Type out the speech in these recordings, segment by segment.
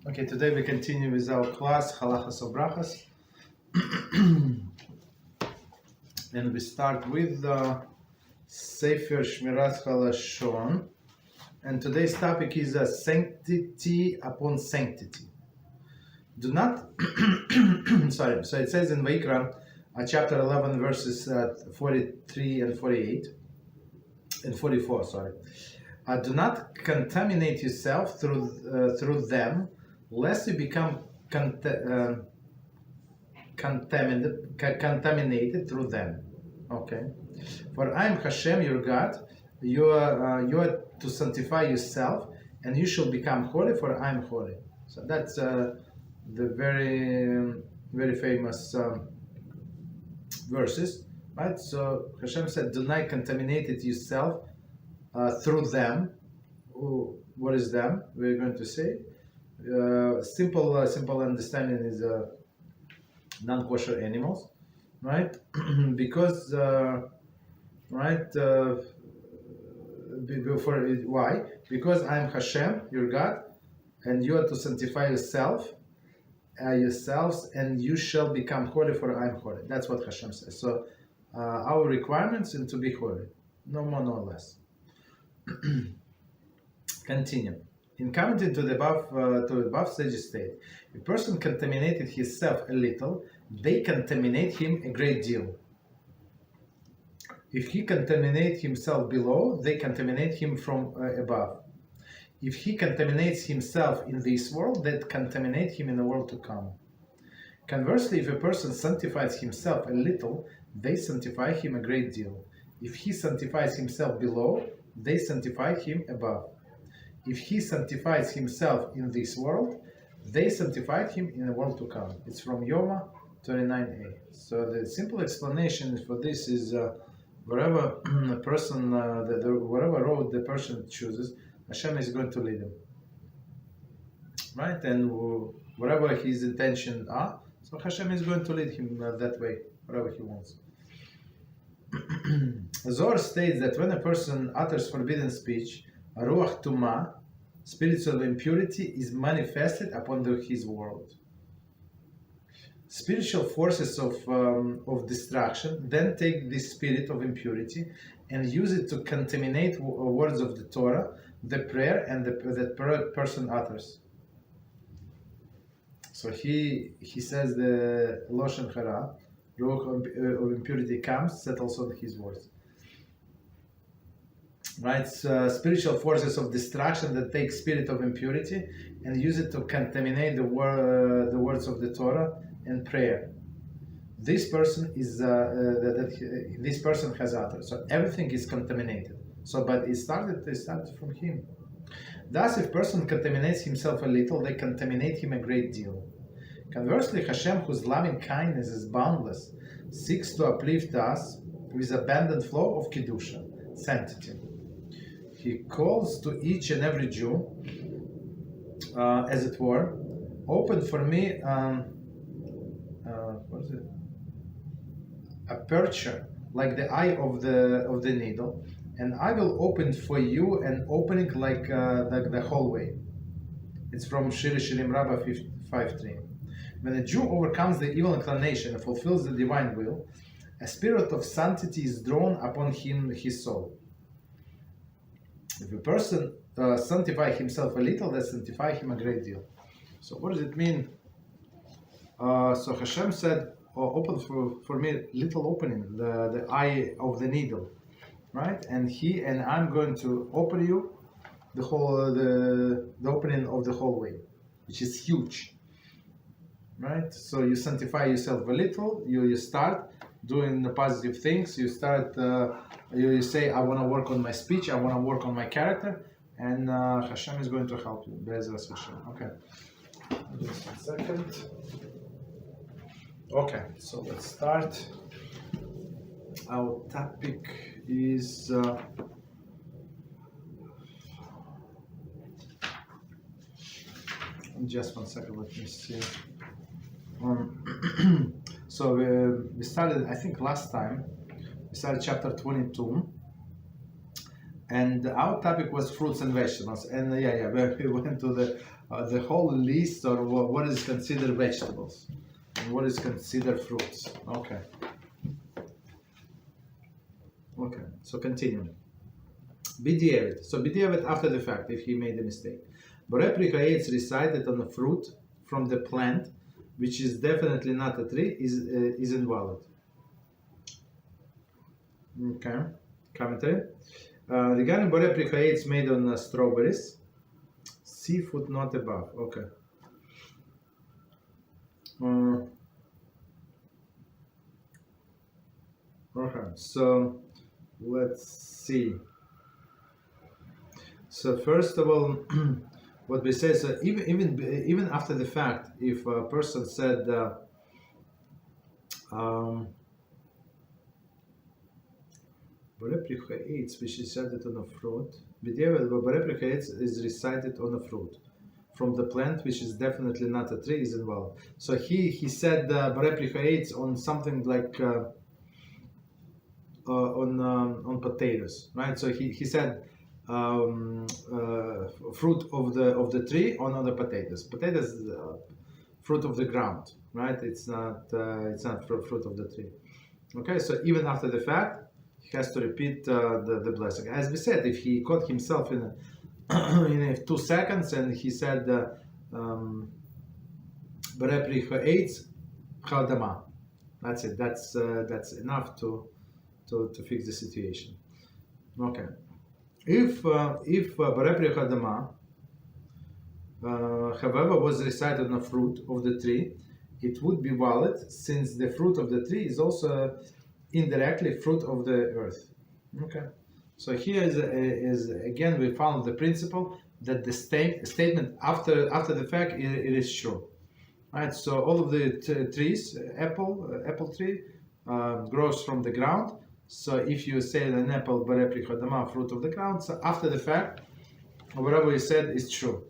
Okay, today we continue with our class Halachos of Brochos, and we start with the Sefer Shmiras Haloshon, and today's topic is sanctity upon sanctity. Do not, sorry, so it says in Vayikra, chapter 11, verses 43 and 48, and 44, sorry. Do not contaminate yourself through them, lest you become contaminated through them. Okay. For I am Hashem, your God. You are to sanctify yourself, and you shall become holy, for I am holy. So that's the very famous verses, right? So Hashem said, "Do not contaminate it yourself through them." What is them? We're going to say. Simple understanding is non-kosher animals, right? Because why? Because I am Hashem, your God, and you are to sanctify yourselves, and you shall become holy, for I am holy. That's what Hashem says. So our requirements is to be holy, no more, no less. Continue. In commenting to the above sage state, a person contaminated himself a little, they contaminate him a great deal. If he contaminates himself below, they contaminate him from above. If he contaminates himself in this world, they contaminate him in the world to come. Conversely, if a person sanctifies himself a little, they sanctify him a great deal. If he sanctifies himself below, they sanctify him above. If he sanctifies himself in this world, they sanctified him in the world to come. It's from Yoma 29a. So the simple explanation for this is wherever a person, whatever road the person chooses, Hashem is going to lead him. Right? And whatever his intentions are, so Hashem is going to lead him that way, wherever he wants. Zohar states that when a person utters forbidden speech, Ruach Tumah, spirits of impurity, is manifested upon his world. Spiritual forces of destruction then take this spirit of impurity and use it to contaminate words of the Torah, the prayer, and that person utters. So he says the Haloshon Hara, Ruach of impurity comes, settles on his words. Right, spiritual forces of destruction that take spirit of impurity and use it to contaminate the words of the Torah and prayer. This person is this person has uttered, so everything is contaminated. So, but it started from him. Thus, if person contaminates himself a little, they contaminate him a great deal. Conversely, Hashem, whose loving kindness is boundless, seeks to uplift us with abundant flow of kedusha, sanctity. He calls to each and every Jew, as it were, open for me aperture like the eye of the needle, and I will open for you an opening like the hallway. It's from Shiur Rabbi 5.3. When a Jew overcomes the evil inclination and fulfills the divine will, a spirit of sanctity is drawn upon his soul. If a person sanctifies himself a little, they sanctify him a great deal. So what does it mean? So Hashem said, open for me little opening, the eye of the needle, right? And I'm going to open you the opening of the hallway, which is huge, right? So you sanctify yourself a little, you start doing the positive things, you start, you say, I want to work on my speech, I want to work on my character, and Hashem is going to help you. Beezrat Hashem. Okay. Just a second. Okay, so let's start. Our topic is just 1 second, let me see. So we started, I think last time, we started chapter 22, And our topic was fruits and vegetables. And we went to the whole list of what is considered vegetables and what is considered fruits. Okay. So continuing. B'diavad. So b'diavad after the fact, if he made a mistake. Borei recited on a fruit from the plant, which is definitely not a tree, is invalid. Okay. Commentary. Regarding Borei made on strawberries, see footnote above. Okay. Okay. So let's see. So first of all, what we say, so even after the fact, if a person said which is recited on a fruit, is recited on a fruit from the plant, which is definitely not a tree, is invalid. So he said on something like on potatoes, right? So he said fruit of the tree on the potatoes. Potatoes is fruit of the ground, right? It's not fruit of the tree. Okay, so even after the fact, he has to repeat the blessing. As we said, if he caught himself in 2 seconds and he said that's it. That's enough to fix the situation. Okay. If Borei Hadama, however, was recited on a fruit of the tree, it would be valid, since the fruit of the tree is also indirectly fruit of the earth. Okay. So here is again we found the principle that the statement after the fact it is true. Right. So all of the trees, apple tree, grows from the ground. So if you say an apple, Borei Hadama, fruit of the ground, so after the fact, whatever you said is true,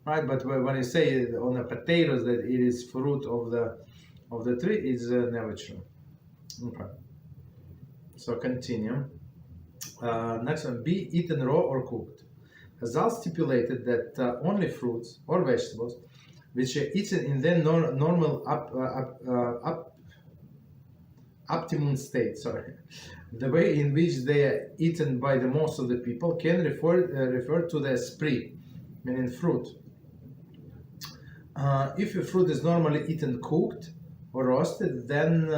right? But when you say on the potatoes that it is fruit of the tree, it's never true. Okay. So continue. Next one: be eaten raw or cooked. Hazal stipulated that only fruits or vegetables which are eaten in their normal optimum state, the way in which they are eaten by the most of the people, can refer to the spree, meaning fruit. If a fruit is normally eaten cooked or roasted, then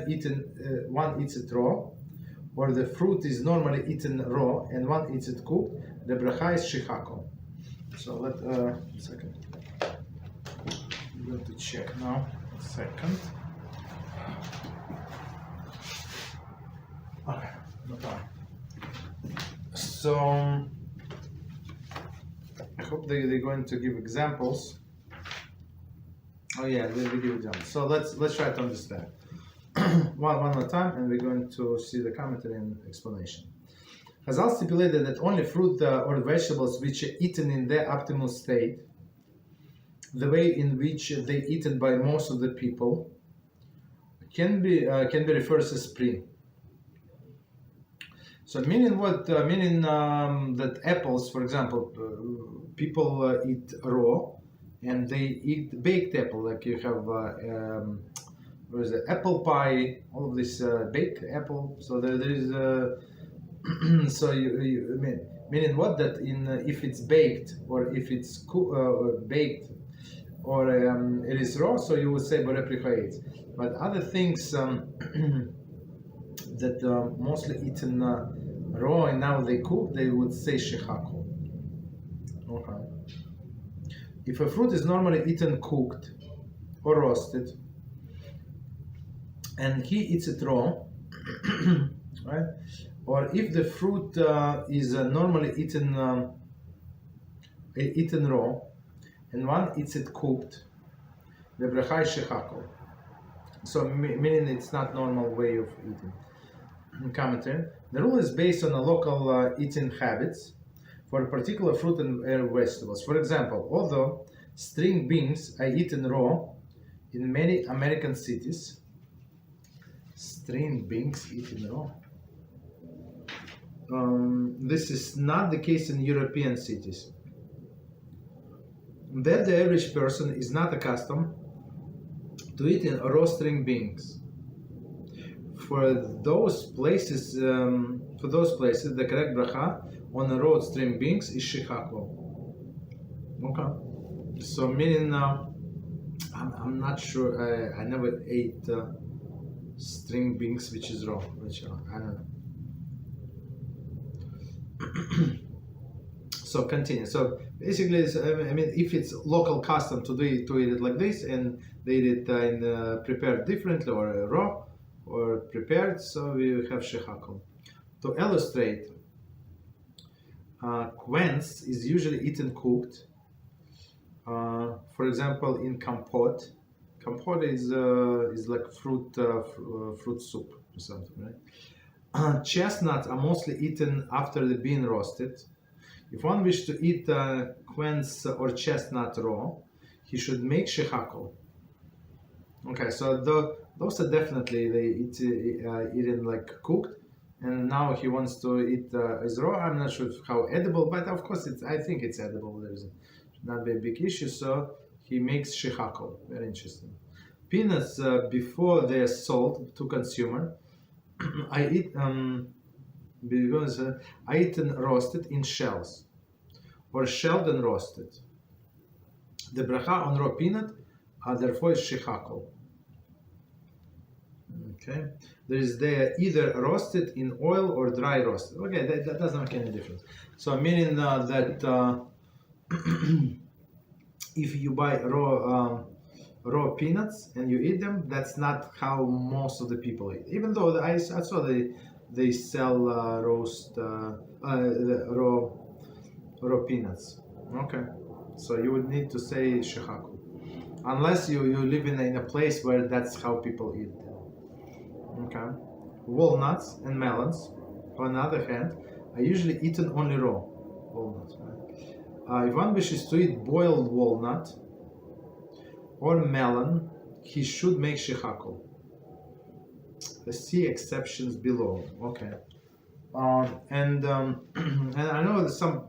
eaten, one eats it raw, or the fruit is normally eaten raw and one eats it cooked, the Brocha is shechako. So let second. I'm going to check now. A second. Okay, no problem. So I hope they're going to give examples. Oh yeah, they give examples. So let's try to understand one more time, and we're going to see the commentary and explanation. Hazal stipulated that only fruit or vegetables which are eaten in their optimal state, the way in which they're eaten by most of the people, can be referred as spree. So meaning what? Meaning that apples, for example, people eat raw, and they eat baked apple. Like you have, what is it? Apple pie. All of this baked apple. So there is. So you meaning what? That if it's baked or if it's baked or it is raw, so you would say Borei. But other things that mostly eaten raw and now they cook, they would say shechako. Okay. If a fruit is normally eaten cooked or roasted, and he eats it raw, right? Or if the fruit is normally eaten raw, and one eats it cooked, the Brocha is shechako. So meaning it's not normal way of eating. Commentary: the rule is based on a local eating habits for a particular fruit and vegetables. For example, although string beans are eaten raw in many American cities, string beans eaten raw. This is not the case in European cities. There, the average person is not accustomed to eating raw string beans. For those places, the correct bracha on the raw string beans is shechako. Okay. So meaning, I'm not sure. I never ate string beans which is raw. Which I don't know. So continue. So basically, I mean, if it's local custom to eat it like this, and they eat it prepared differently or raw or prepared, so we have shechako. To illustrate, quince is usually eaten cooked. For example, in compote. Compote is like fruit soup or something, right? Chestnuts are mostly eaten after they've been roasted. If one wishes to eat quince or chestnut raw, he should make shechako. Okay, so those are definitely they eaten like cooked, and now he wants to eat as raw. I'm not sure how edible, but of course I think it's edible. There's not a big issue, so he makes shechako. Very interesting. Peanuts before they are sold to consumer, I eat because I eat and roasted in shells, or shelled and roasted. The bracha on raw peanut, therefore, is shechako. Okay, they're either roasted in oil or dry roasted. Okay, that doesn't make any difference. So meaning that if you buy raw peanuts and you eat them, that's not how most of the people eat. Even though I saw they sell raw peanuts. Okay, so you would need to say shechako, unless you live in a place where that's how people eat. Okay, walnuts and melons, on the other hand, are usually eaten only raw walnuts. Right? If one wishes to eat boiled walnut or melon, he should make shechako. See exceptions below. Okay, and I know that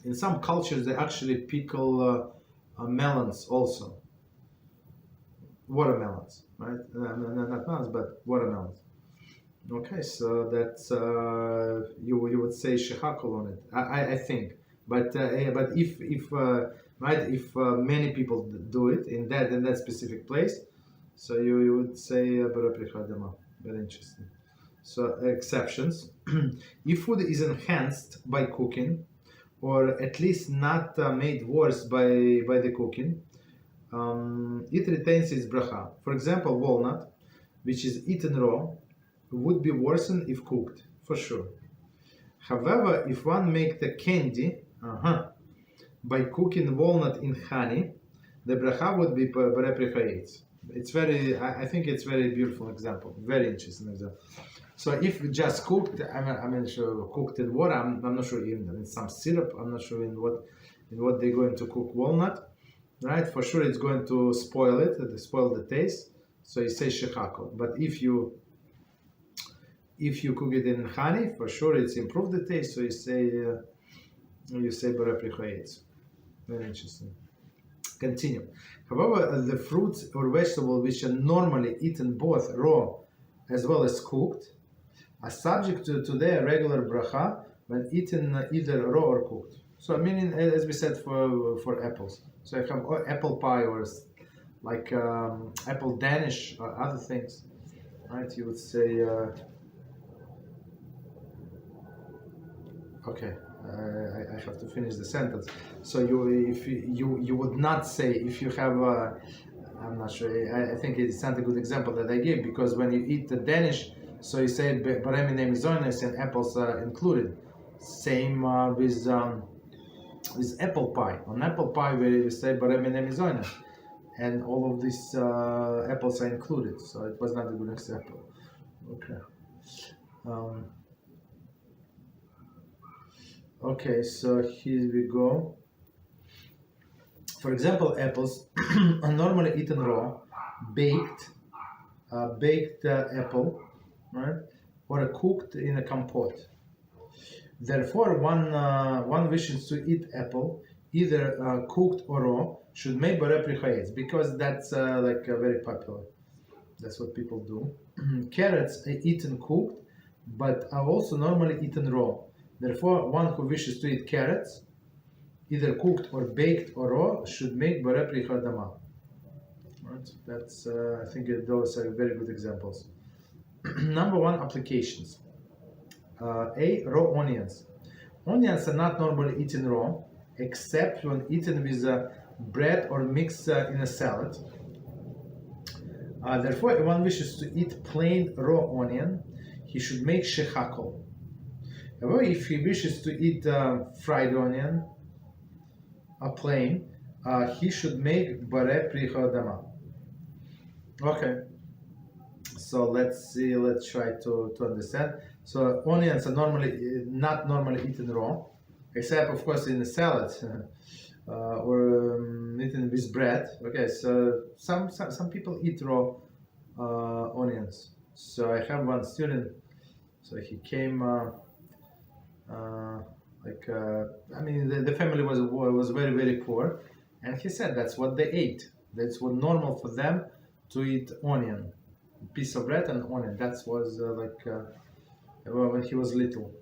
in some cultures they actually pickle melons also. Watermelons, right? Not melons, but watermelons. Okay, so that's you would say shechako on it. I think, but if right, if many people do it in that specific place, so you would say Borei. Very interesting. So exceptions: if food is enhanced by cooking, or at least not made worse by the cooking, it retains its bracha. For example, walnut, which is eaten raw, would be worsened if cooked, for sure. However, if one make the candy by cooking walnut in honey, the bracha would be Borei. It's very, I think it's very beautiful example, very interesting example. So if just cooked, I'm sure cooked in water, I'm not sure even in some syrup, I'm not sure in what they're going to cook walnut. Right, for sure it's going to spoil the taste. So you say shechako. But if you cook it in honey, for sure it's improved the taste. So you say Borei. Very interesting. Continue. However, the fruits or vegetables which are normally eaten both raw as well as cooked are subject to their regular bracha when eaten either raw or cooked. So meaning, as we said for apples. So if you have apple pie or like apple Danish or other things, right? You would say, okay, I have to finish the sentence. So you would not say if you have, I'm not sure. I think it's not a good example that I gave, because when you eat the Danish, so you say Borei and apples are included. Same with apple pie. On apple pie, we say Borei and all of these apples are included. So it was not a good example. Okay. Okay, so here we go. For example, apples are normally eaten raw, baked apple, right, or cooked in a compote. Therefore, one wishes to eat apple, either cooked or raw, should make Borei Pri, because that's very popular. That's what people do. Carrots are eaten cooked, but are also normally eaten raw. Therefore, one who wishes to eat carrots, either cooked or baked or raw, should make Borei Pri Dama. Right? That's I think those are very good examples. Number one, applications. A. Raw onions. Onions are not normally eaten raw, except when eaten with bread or mixed in a salad. Therefore, if one wishes to eat plain raw onion, he should make shechakol. However, if he wishes to eat fried onion, plain, he should make Borei Pri Dama. Okay. So let's see. Let's try to understand. So onions are not normally eaten raw, except of course in a salad or eaten with bread. Okay. So some people eat raw onions. So I have one student. So he came. The family was very, very poor, and he said that's what they ate. That's what normal for them to eat onion, piece of bread and onion. That was when he was little.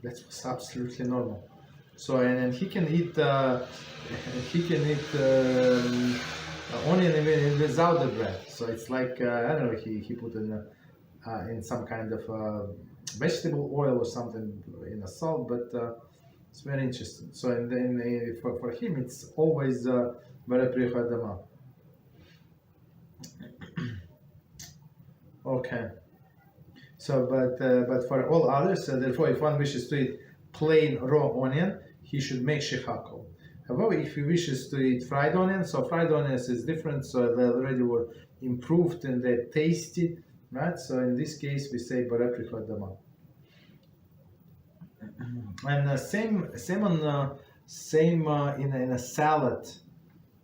That was absolutely normal. So and he can eat onion even without the bread. So it's like I don't know. He put in some kind of vegetable oil or something in a salt, but it's very interesting. So and then for him it's always Borei Pri Dama. Okay. So but for all others, therefore, if one wishes to eat plain raw onion, he should make shechakol. However, if he wishes to eat fried onion, so fried onions is different. So they already were improved and they're tasty. Right, so in this case we say Borei Pri Dama. And same in a salad,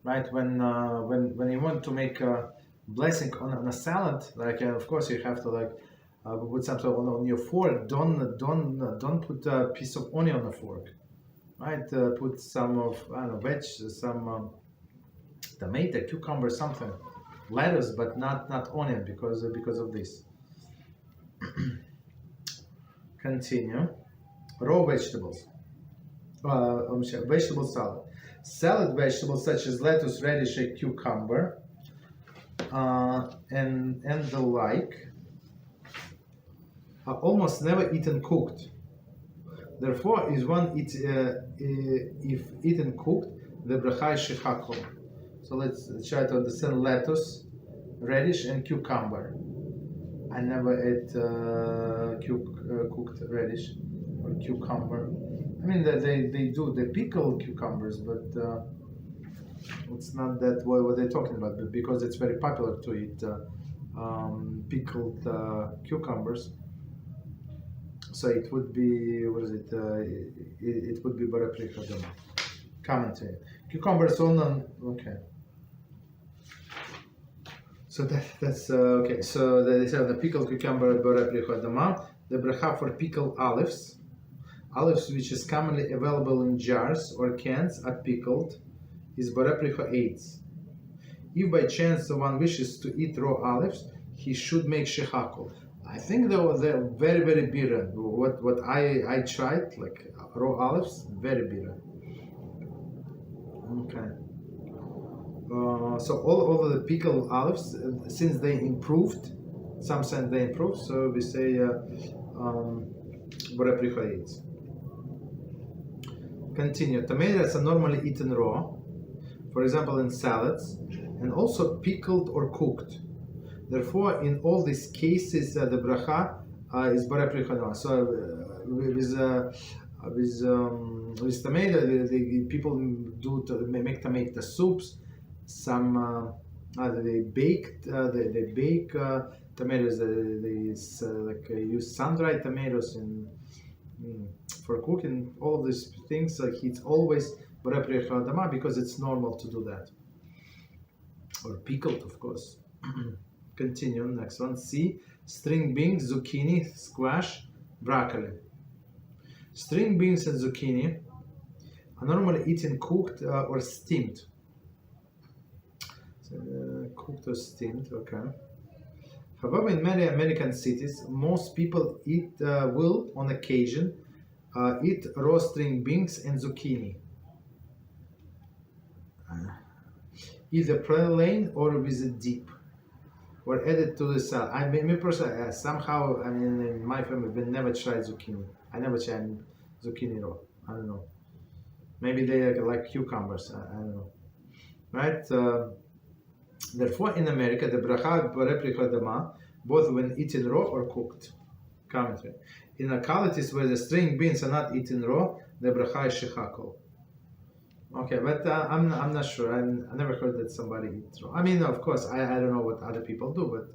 right? When you want to make a blessing on a salad, like of course you have to put something on your fork. Don't put a piece of onion on the fork, right? Put some of some tomato, cucumber, something. Lettuce, but not onion because of this. Continue. Raw vegetables. Vegetable salad. Salad vegetables such as lettuce, radish, and cucumber, and the like, are almost never eaten cooked. Therefore, if eaten cooked, the bracha is shechakol. So let's try to understand lettuce, radish, and cucumber. I never ate cooked radish or cucumber. I mean, they pickle cucumbers, but it's not that what they're talking about. But because it's very popular to eat pickled cucumbers, so it would be it would be Borei Pri Dama. Commentary. Cucumbers on okay. So that's okay. So they have the pickled cucumber Borei Pri Dama. The bracha for pickled olives, which is commonly available in jars or cans, are pickled, is Borei Pri. If by chance one wishes to eat raw olives, he should make shechakol. I think though they're very, very bitter. What I tried, like raw olives, very bitter. Okay. So all of the pickled olives, since they improved, some sense they improved, so we say Borei Pri. Continue. Tomatoes are normally eaten raw, for example in salads, and also pickled or cooked. Therefore, in all these cases, the bracha is Borei Pri. So with tomato, the people make tomato soups. Some they bake tomatoes. They use sun-dried tomatoes for cooking. All of these things. It's always Borei Pri Dama because it's normal to do that. Or pickled, of course. Continue. Next one. C. String beans, zucchini, squash, broccoli. String beans and zucchini are normally eaten cooked or steamed. So, cooked or steamed, okay. However, in many American cities, most people will, on occasion, eat raw string beans and zucchini, either plain or with a dip, or added to the salad. I mean, me personally, somehow, I mean, in my family, we never tried zucchini. I never tried zucchini raw. I don't know. Maybe they are like cucumbers. I don't know. Right? Therefore, in America, the bracha borei both when eaten raw or cooked. Commentary. In localities where the string beans are not eaten raw, the bracha is shechakol. Okay, but I'm not sure. I never heard that somebody eats raw. I mean, of course, I don't know what other people do, but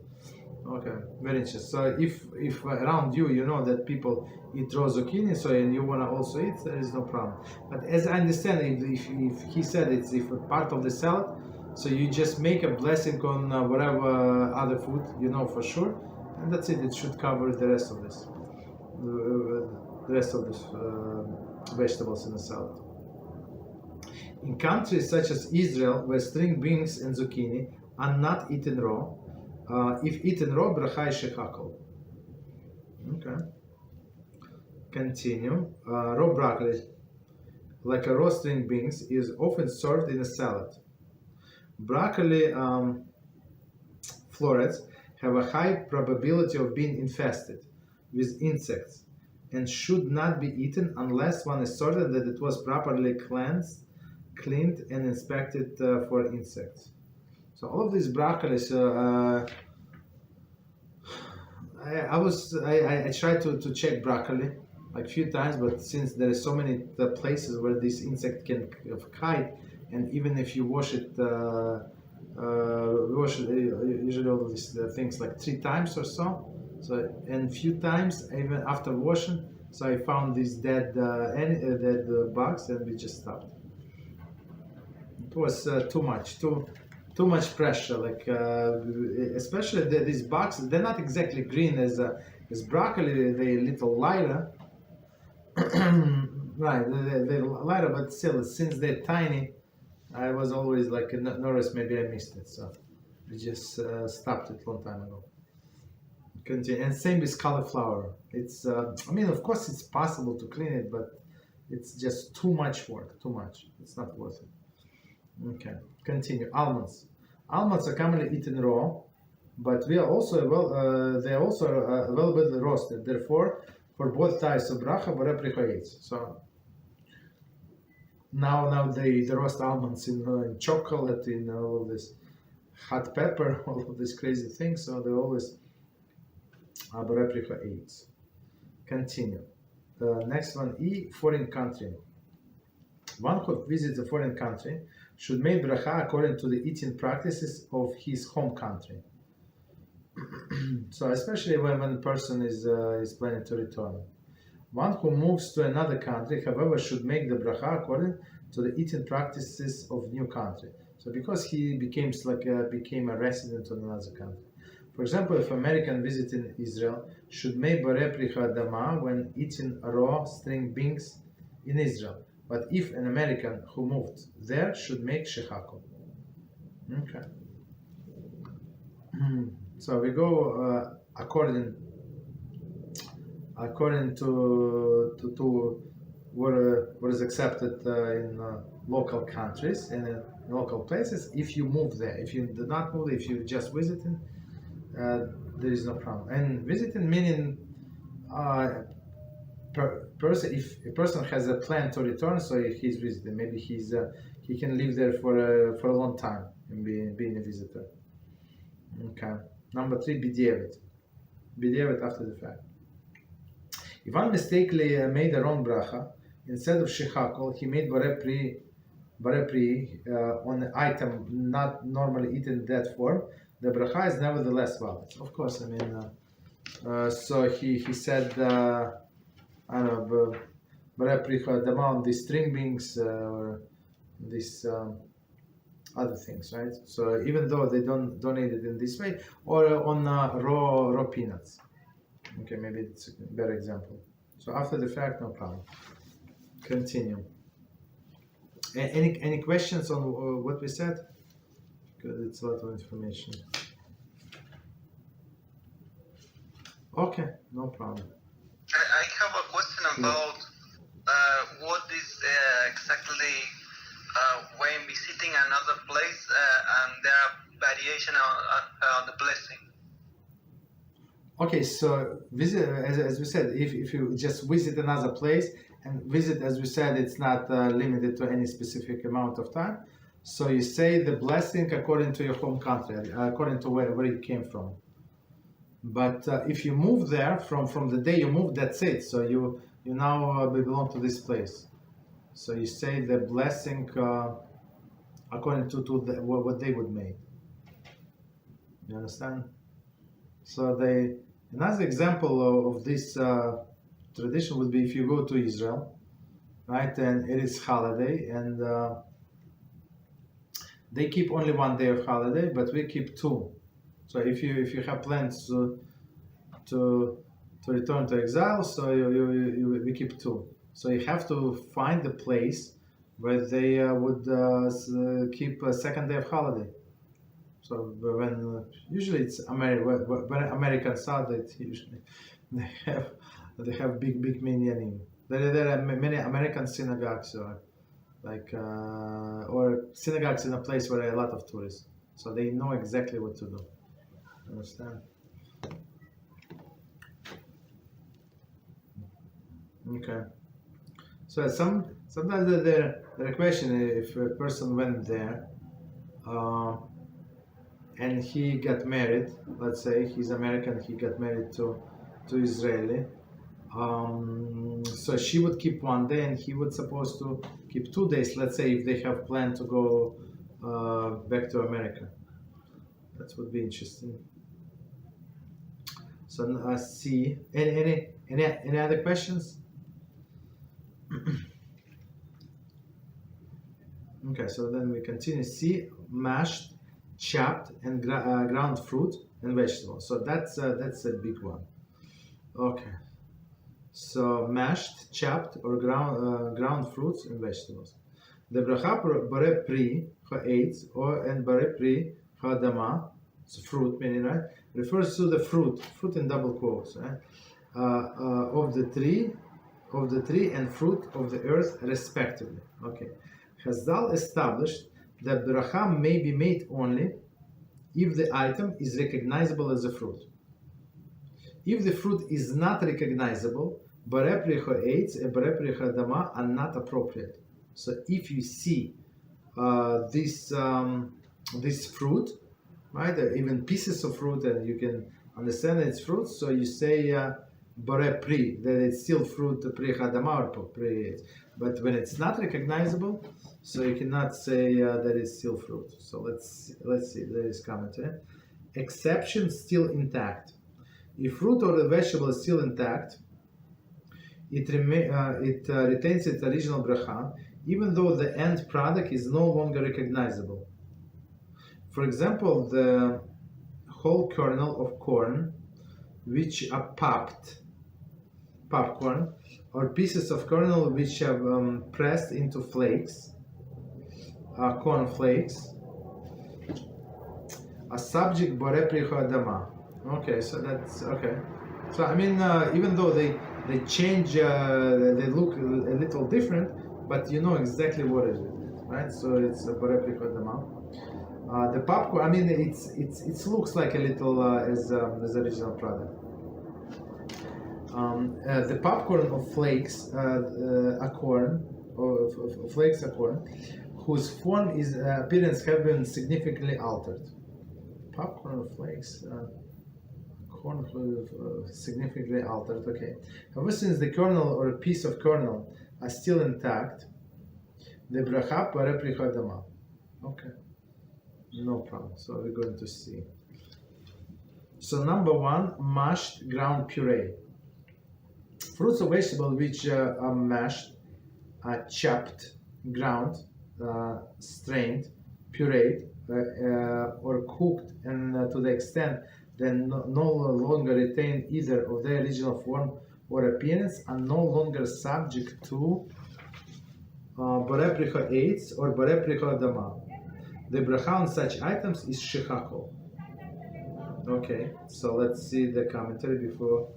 okay, very interesting. So if around you, you know that people eat raw zucchini, so and you want to also eat, there is no problem. But as I understand, if he said it's if a part of the salad, so you just make a blessing on whatever other food you know for sure, and that's it. It should cover the rest of this, vegetables in the salad. In countries such as Israel, where string beans and zucchini are not eaten raw, if eaten raw, bracha is shechakol. Okay. Continue. Raw broccoli, like a raw string beans, is often served in a salad. Broccoli florets have a high probability of being infested with insects and should not be eaten unless one is certain that it was properly cleaned and inspected for insects. So all of these broccolis, I tried to check broccoli like a few times, but since there are so many places where this insect can hide, and even if you wash it, usually all of these things like 3 times or so. So and few times even after washing, so I found these dead bugs, and we just stopped. It was too much pressure. Like especially these bugs, they're not exactly green as broccoli. They're a little lighter. Right, they're lighter, but still, since they're tiny, I was always like nervous. Maybe I missed it, so we just stopped it a long time ago. Continue. And same with cauliflower. It's I mean, of course, it's possible to clean it, but it's just too much work. Too much. It's not worth it. Okay. Continue. Almonds. Almonds are commonly eaten raw, but they are also available roasted. Therefore, for both types of bracha, borei. So now they roast almonds in chocolate, in all of this hot pepper, all of these crazy things. So they always borei. Continue. Next one, foreign country. One who visits a foreign country should make bracha according to the eating practices of his home country. So especially when a person is planning to return. One who moves to another country, however, should make the bracha according to the eating practices of new country. So because he became a resident of another country. For example, if American visiting Israel should make borei when eating raw string beans in Israel. But if an American who moved there should make shechakol. Okay. So we go according to what is accepted in local countries and in local places. If you move there, if you do not move, if you're just visiting, there is no problem. And visiting meaning if a person has a plan to return, so if he's visiting, maybe he can live there for a long time and being a visitor. Okay. Number 3, b'diavad after the fact. If one mistakenly made a wrong bracha, instead of shechakol, he made borei on an item not normally eaten in that form, the bracha is nevertheless valid. Of course, I mean, so he said, I don't know, borei on these string beans or these other things, right? So even though they don't donate it in this way, or on raw peanuts. Okay, maybe it's a better example. So after the fact, no problem. Continue. Any questions on what we said? Because it's a lot of information. Okay, no problem. I have a question about what is exactly when visiting another place and there are variation on the blessing. Okay, so visit, as we said, if you just visit another place, and visit, as we said, it's not limited to any specific amount of time. So you say the blessing according to your home country, according to where you came from. But if you move there, from the day you move, that's it. So you now belong to this place. So you say the blessing according to what they would make. You understand? So another example of this tradition would be if you go to Israel, right? And it is holiday, and they keep only one day of holiday, but we keep two. So if you have plans to return to exile, so we keep two. So you have to find a place where they would keep a second day of holiday. So when usually it's when Americans are, that usually they have big minyanim. There are many American synagogues or synagogues in a place where there are a lot of tourists, so they know exactly what to do. Understand? Okay. So sometimes there a question if a person went there and he got married. Let's say he's American, he got married to Israeli. So she would keep one day and he would supposed to keep 2 days. Let's say if they have planned to go back to America. That would be interesting. So see, any other questions? Okay, so then we continue. See, mashed, chopped, and ground fruit and vegetables. So that's a big one. Okay. So mashed, chopped, or ground fruits and vegetables. The bracha borei pri ha'etz and borei pri ha'adama, so fruit meaning, right, refers to the fruit in double quotes, right, of the tree and fruit of the earth respectively. Okay. Chazal established that bracha may be made only if the item is recognizable as a fruit. If the fruit is not recognizable, borei pri ha'etz and borei pri ha'adama are not appropriate. So if you see this fruit, right, even pieces of fruit, and you can understand that it's fruit, so you say borei pri, that it's still fruit, pri ha'adama or pri. But when it's not recognizable, so you cannot say that it's still fruit. So let's see. There is commentary. Exception still intact. If fruit or the vegetable is still intact, it retains its original bracha, even though the end product is no longer recognizable. For example, the whole kernel of corn, which are popcorn, or pieces of kernel which have pressed into flakes, corn flakes, are subject borei pri ha'adama. Okay, so that's okay. So I mean, even though they change, they look a little different, but you know exactly what it is, right? So it's borei pri ha'adama. The popcorn, I mean, it looks like a little as the original product. The popcorn of flakes, corn, whose form is appearance have been significantly altered. Popcorn of flakes, corn significantly altered. Okay. However, since the kernel or a piece of kernel are still intact, the bracha borei pri ha'adama. Okay. No problem. So we're going to see. So number one, mashed ground puree. Fruits or vegetables which are mashed, chopped, ground, strained, pureed, or cooked, and to the extent that no longer retain either of their original form or appearance are no longer subject to Borei Pricha Eitz or Borei Pricha Dama. The bracha on such items is shechako. Okay, so let's see the commentary before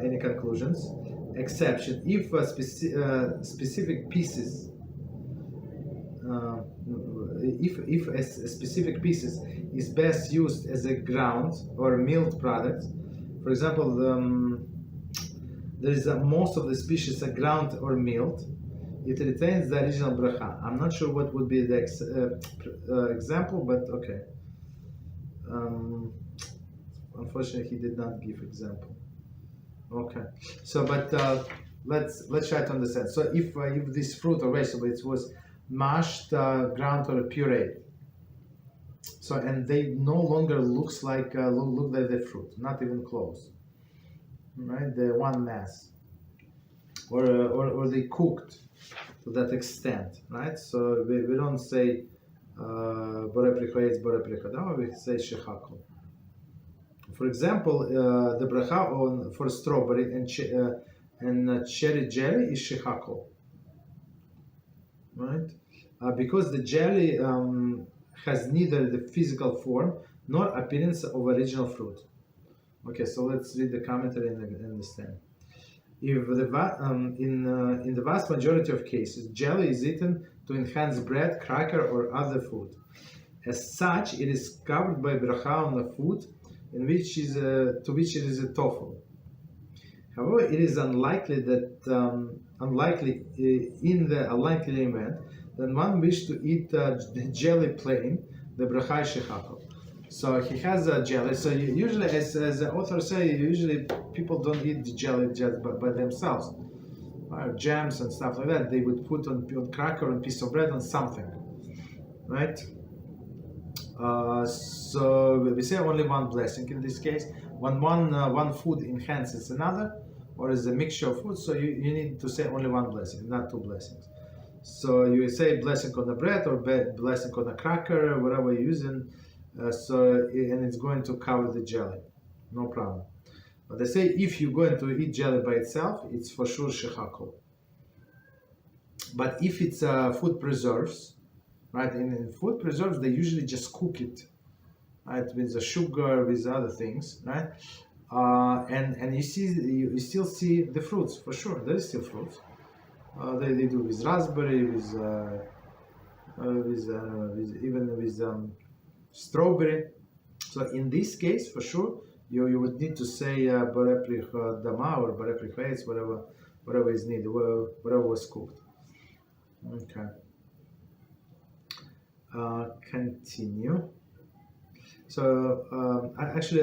any conclusions. Exception: if specific pieces, if a specific pieces is best used as a ground or milled product, for example, there is most of the species are ground or milled, it retains the original bracha. I'm not sure what would be the example, but okay. Unfortunately, he did not give example. Okay, so but let's try to understand. So if this fruit or vegetable it was mashed, ground, or pureed, so and they no longer looks like look like the fruit, not even close, right? The one mass, or they cooked to that extent, right? So we don't say Borei Pricha Eitz, Borei Pricha Dama, we say shechako. For example, the bracha for strawberry and cherry jelly is shechako, right? Because the jelly has neither the physical form nor appearance of original fruit. Okay, so let's read the commentary and understand. If in the vast majority of cases, jelly is eaten to enhance bread, cracker, or other food. As such, it is covered by bracha on the food, in which is to which it is a tofu. However, it is unlikely that in the unlikely event that one wish to eat the jelly plain, the bracha is shechako. So he has a jelly. So usually, as the author say, usually people don't eat the jelly just by themselves. Jams and stuff like that, they would put on cracker and piece of bread on something, right? So we say only one blessing in this case. When one food enhances another, or is a mixture of food, so you need to say only one blessing, not two blessings. So you say blessing on the bread or blessing on the cracker, whatever you're using. And it's going to cover the jelly, no problem. But they say if you're going to eat jelly by itself, it's for sure shechako. But if it's food preserves, right? In food preserves, they usually just cook it, right, with the sugar, with other things, right? And you still see the fruits for sure. There is still fruits. They do with raspberry, with even with strawberry. So in this case, for sure, you would need to say Borei Pricha Dama or Borei Pricha Eitz, whatever is needed, whatever was cooked. Okay. Continue. So actually,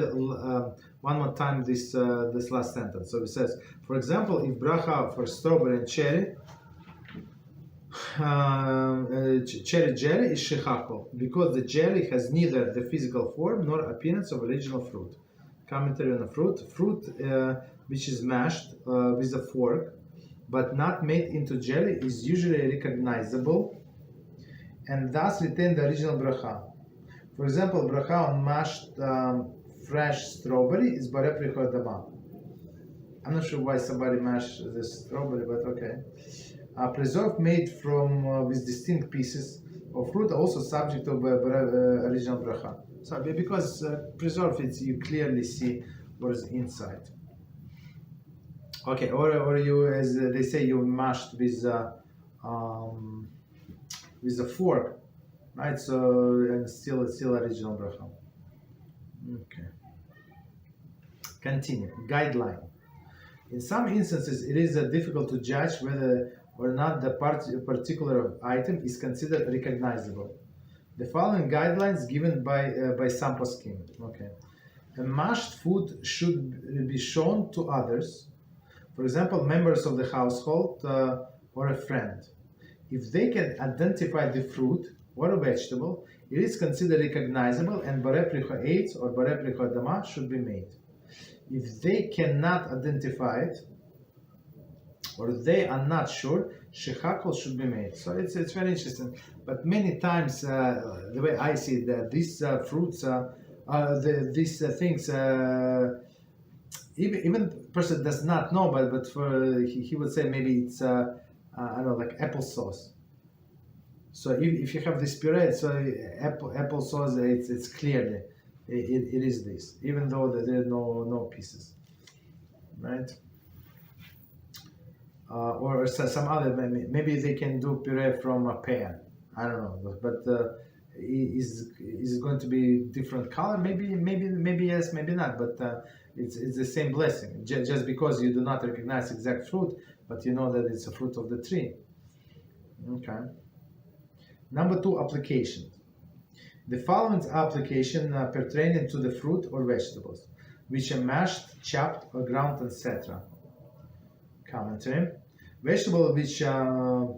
one more time this last sentence. So it says, for example, if bracha for strawberry and cherry jelly is shechako, because the jelly has neither the physical form nor appearance of original fruit. Commentary on the fruit which is mashed with a fork but not made into jelly is usually recognizable and thus retain the original bracha. For example, bracha on mashed fresh strawberry is Borei Pricha Dama. I'm not sure why somebody mashed the strawberry, but okay. Preserved made from with distinct pieces of fruit also subject to original bracha. So because preserved, you clearly see what is inside. Okay, or you, as they say, you mashed with a fork, right? So and still original bracha. Okay. Continue. Guideline. In some instances, it is difficult to judge whether or not the particular item is considered recognizable. The following guidelines given by some poskim. Okay. A mashed food should be shown to others, for example, members of the household or a friend. If they can identify the fruit or a vegetable, it is considered recognizable and Borei Pricha Eitz or Borei Pricha Dama should be made. If they cannot identify it, or they are not sure, shechako should be made. So it's very interesting. But many times, the way I see it, that these fruits These things, even person does not know, but for he would say maybe it's I don't know, like applesauce. So if you have this puree, so applesauce, it's clearly it is this, even though there are no pieces, right? Or some other, maybe they can do puree from a pear. I don't know, but is it going to be different color? Maybe yes, maybe not. But it's the same blessing. Just because you do not recognize exact fruit, but you know that it's a fruit of the tree. Okay. Number 2, application. The following application pertaining to the fruit or vegetables, which are mashed, chopped, or ground, etc. Commentary. Vegetable which are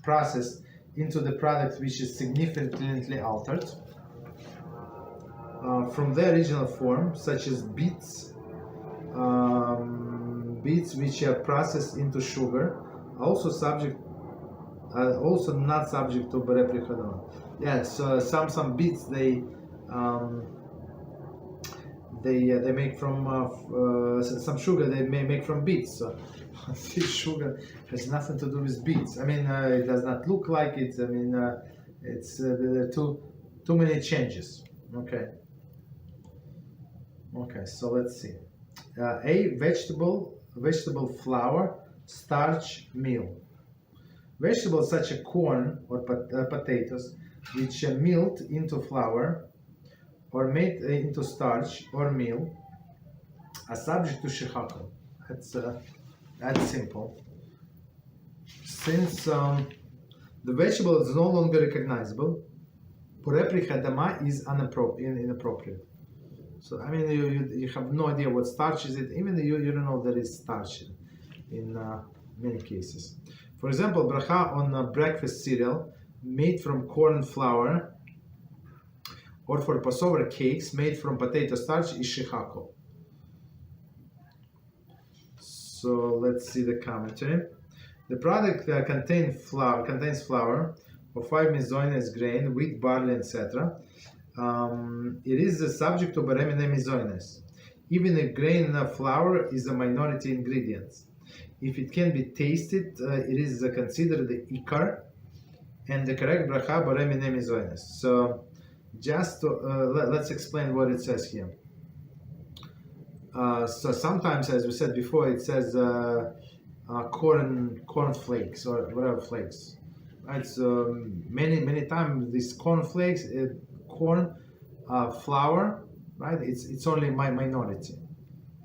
processed into the product which is significantly altered from their original form, such as beets, which are processed into sugar, also not subject to Borei. Yeah, so some beets they make from some sugar they may make from beets. So this sugar has nothing to do with beets. I mean, it does not look like it. I mean, it's there are too many changes. Okay. Okay, so let's see. A vegetable flour, starch, meal. Vegetables such as corn or potatoes, which are milled into flour or made into starch or meal, are subject to shechakol. That's simple. Since the vegetable is no longer recognizable, borei hadama is inappropriate. So I mean, you have no idea what starch is it. Even you don't know there is starch in many cases. For example, bracha on breakfast cereal made from corn flour, or for Passover cakes made from potato starch is shechakol. So let's see the commentary. The product contains flour of 5 mezoines grain, wheat, barley, etc. It is the subject of Borei mezoines. Even a grain flour is a minority ingredient. If it can be tasted, it is considered the ikar, and the correct bracha Borei mezoines. So just let's explain what it says here. So sometimes, as we said before, it says corn flakes or whatever flakes. Right? So many times these corn flakes, corn flour, right? It's only my minority.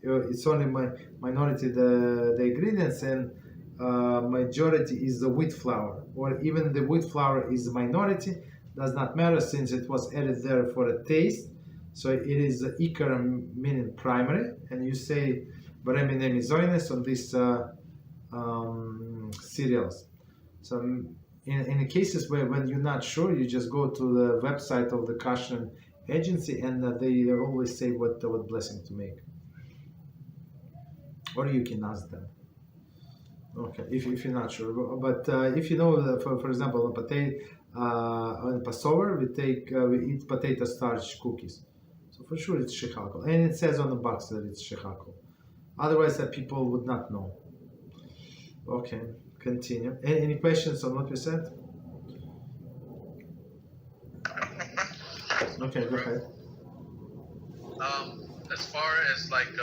It's only minority the ingredients, and majority is the wheat flour, or even the wheat flour is a minority. Does not matter since it was added there for a taste. So it is ikar, meaning primary, and you say Borei mezoines on these cereals. So in the cases when you're not sure, you just go to the website of the kosher agency, and they always say what blessing to make, or you can ask them. Okay, if you're not sure, but if you know, for example, on potato on Passover we eat potato starch cookies. So for sure it's shechakol, and it says on the box that it's shechakol. Otherwise, people would not know. Okay, continue. Any questions on what we said? Okay, go ahead. As far as like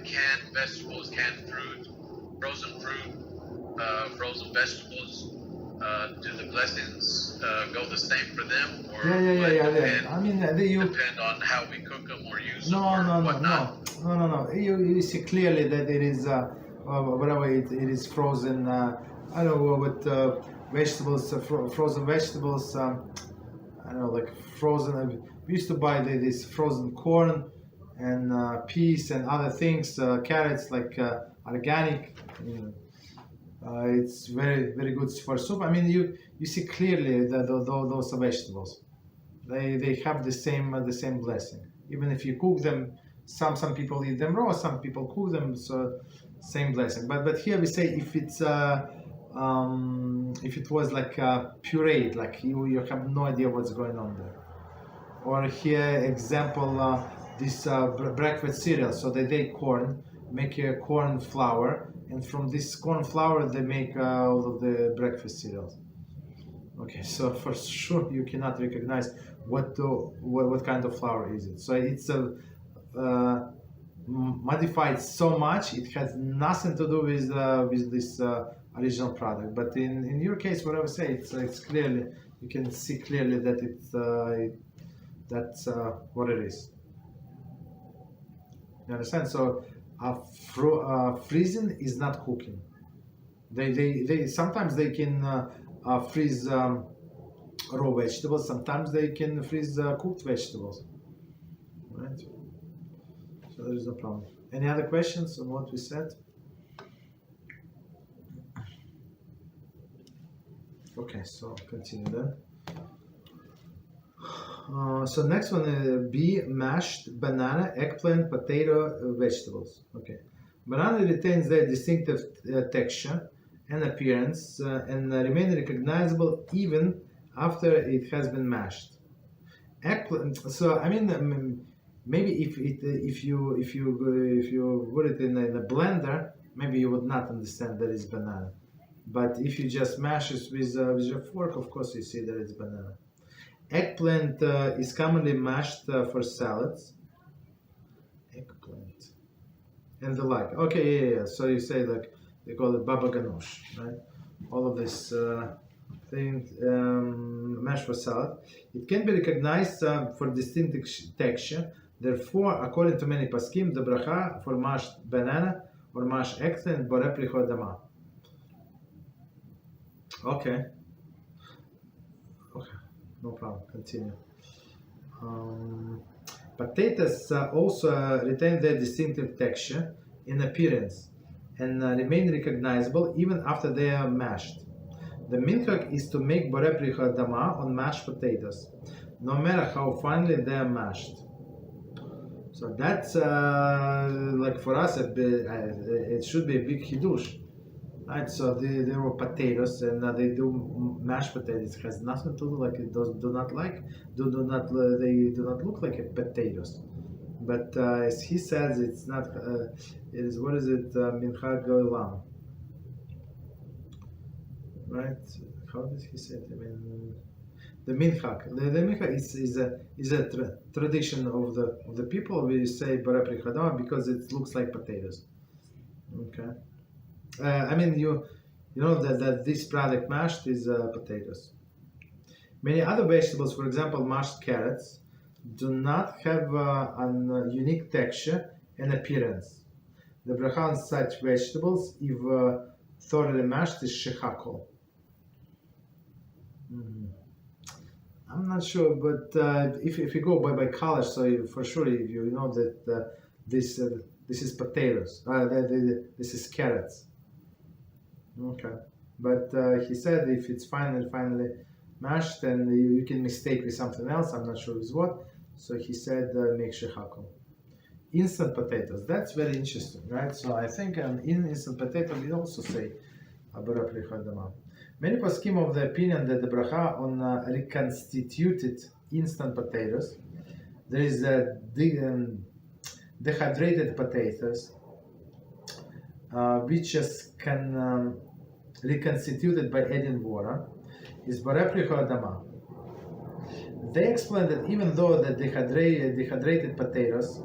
canned vegetables, canned fruit, frozen vegetables, do the blessings go the same for them, or Yeah. I mean, depend on how we cook them or use them or whatnot? No. You see clearly that it is whatever it is frozen. I don't know what vegetables, frozen vegetables. I don't know, like frozen. We used to buy this frozen corn and peas and other things, carrots, like organic. It's very good for soup. I mean, you see clearly that those are vegetables. They have the same blessing. Even if you cook them, some people eat them raw, some people cook them, so same blessing. But here we say if it was like pureed, like you have no idea what's going on there. Or here example, this breakfast cereal. So they take corn, make a corn flour, and from this corn flour they make all of the breakfast cereals. Okay, so for sure you cannot recognize what kind of flour is it. So it's modified so much it has nothing to do with this original product. But in your case, what I would say, it's clearly, you can see clearly that that's what it is. You understand? So freezing is not cooking. They sometimes they can freeze raw vegetables. Sometimes they can freeze cooked vegetables. Right? So there is no problem. Any other questions on what we said? Okay, so continue then. So next one is B, mashed banana, eggplant, potato, vegetables. Okay, banana retains their distinctive texture and appearance and remain recognizable even after it has been mashed. Eggplant. So I mean, maybe if you put it in a blender, maybe you would not understand that it's banana. But if you just mash it with your fork, of course you see that it's banana. Eggplant is commonly mashed for salads. Eggplant and the like. Okay, yeah. So you say like they call it baba ganoush, right? All of this thing mashed for salad. It can be recognized for distinctive texture. Therefore, according to many paskim, the bracha for mashed banana or mashed eggplant borei prichodama. Okay. No problem. Continue. Potatoes also retain their distinctive texture and appearance and remain recognizable even after they are mashed. The minhag is to make borei prichodama on mashed potatoes, no matter how finely they are mashed. So that's like for us, it should be a big hidush. Right, so there were potatoes, and they do mashed potatoes. It has nothing to do like it does. They do not look like potatoes. But as he says, it's not. It is, what is it? Minchag olam. Right? How does he say it? I mean, the minchag. The minchag is a tradition of the people. We say borei prichodama because it looks like potatoes. Okay. I mean, you know that this product mashed is potatoes. Many other vegetables, for example, mashed carrots, do not have a unique texture and appearance. The bracha on such vegetables, if thoroughly mashed, is shechakol. I'm not sure, but if you go by color, so for sure you know that this is potatoes. This is carrots. Okay, but he said if it's finally mashed, then you can mistake with something else. I'm not sure with what. So he said make shechakol. Instant potatoes. That's very interesting, right? So I think in instant potato we also say borei prichodama. Many poskim of the opinion that the bracha on reconstituted instant potatoes, there is dehydrated potatoes, which just can reconstituted by adding water, is borei prichodama. They explain that even though the dehydrated potatoes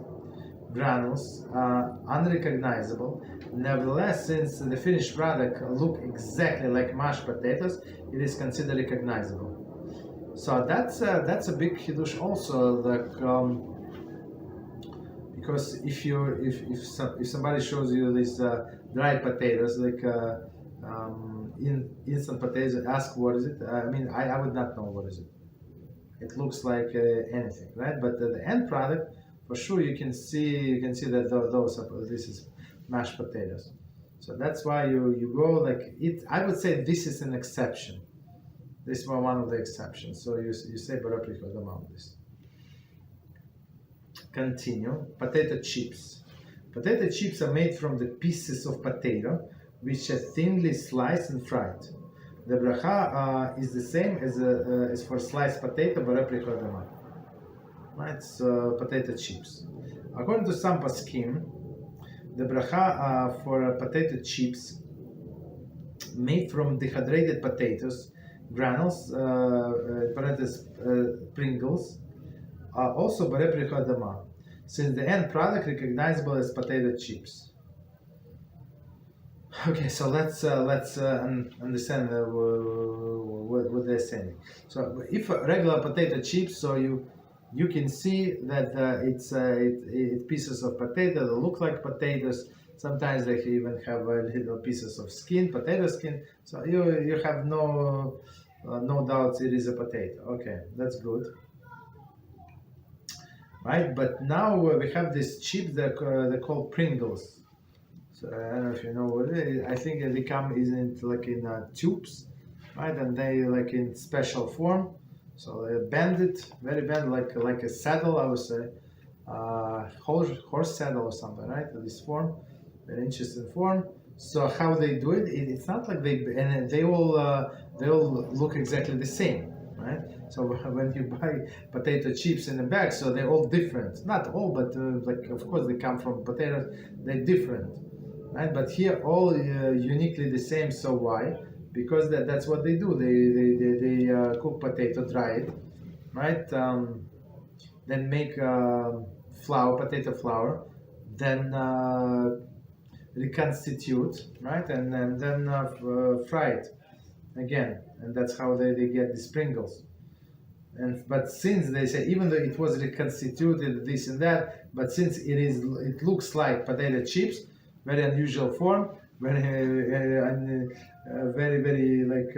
granules are unrecognizable, nevertheless, since the finished product look exactly like mashed potatoes, it is considered recognizable. So that's a big hidush also, like because if somebody shows you these dried potatoes, like in instant potatoes, ask what is it. I mean, I would not know what is it. It looks like anything, right? But the end product, for sure, you can see that this is mashed potatoes. So that's why you go like it. I would say this is an exception. This is one of the exceptions. So you say borei prichodama on this. Continue. Potato chips. Potato chips are made from the pieces of potato, which are thinly sliced and fried. The bracha is the same as for sliced potato, borei prichodama. right? So potato chips. According to some poskim, the bracha for potato chips made from dehydrated potatoes, granules, Pringles, are also Borei Pricha Adama, since the end product recognizable as potato chips. Okay, so let's understand what they're saying. So if regular potato chips, so you can see that it's pieces of potato that look like potatoes. Sometimes they even have little pieces of skin, potato skin. So you have no doubts it is a potato. Okay, that's good. Right, but now we have these chips that they're called Pringles. So I don't know if you know what it is. I think they come isn't like in tubes, right? And they like in special form. So they bend it, very bend, like a saddle, I would say, horse saddle or something, right? This form, very interesting form. So how they do it? It's not like they all look exactly the same, right? So when you buy potato chips in a bag, so they're all different. Not all, but like of course they come from potatoes. They're different, right? But here all uniquely the same. So why? Because that's what they do. They cook potato, dry it, right? Then make potato flour, then reconstitute, right? And then fry it again, and that's how they get these Pringles. But since they say, even though it was reconstituted this and that, but since it looks like potato chips, very unusual form, very like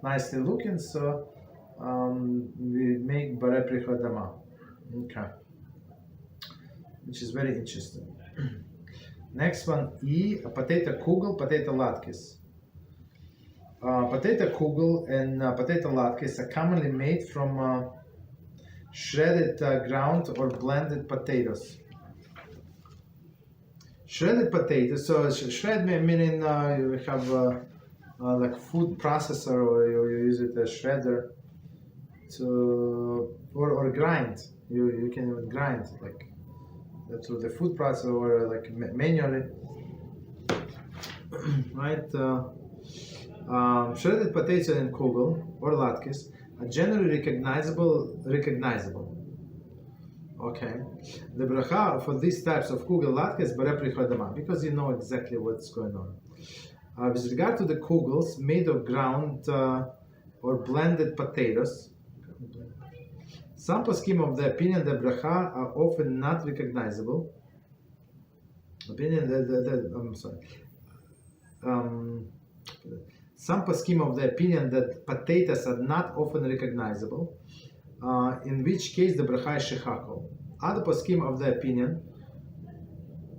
nicely looking. So we make Borei Pricha Adama, okay, which is very interesting. Next one, a potato kugel, potato latkes. Potato kugel and potato latkes are commonly made from shredded ground or blended potatoes. Shredded potatoes, so shred meaning you have like food processor, or you use it as shredder to or grind. You can even grind like through the food processor or like manually, right? Shredded potato and kugel or latkes are generally recognizable. Okay, the bracha for these types of kugel latkes Borei Pricha Adama, because you know exactly what's going on. With regard to the kugels made of ground or blended potatoes, some poskim of the opinion that bracha are often not recognizable. Some poskim of the opinion that potatoes are not often recognizable, in which case the bracha is shechakol. Other poskim of the opinion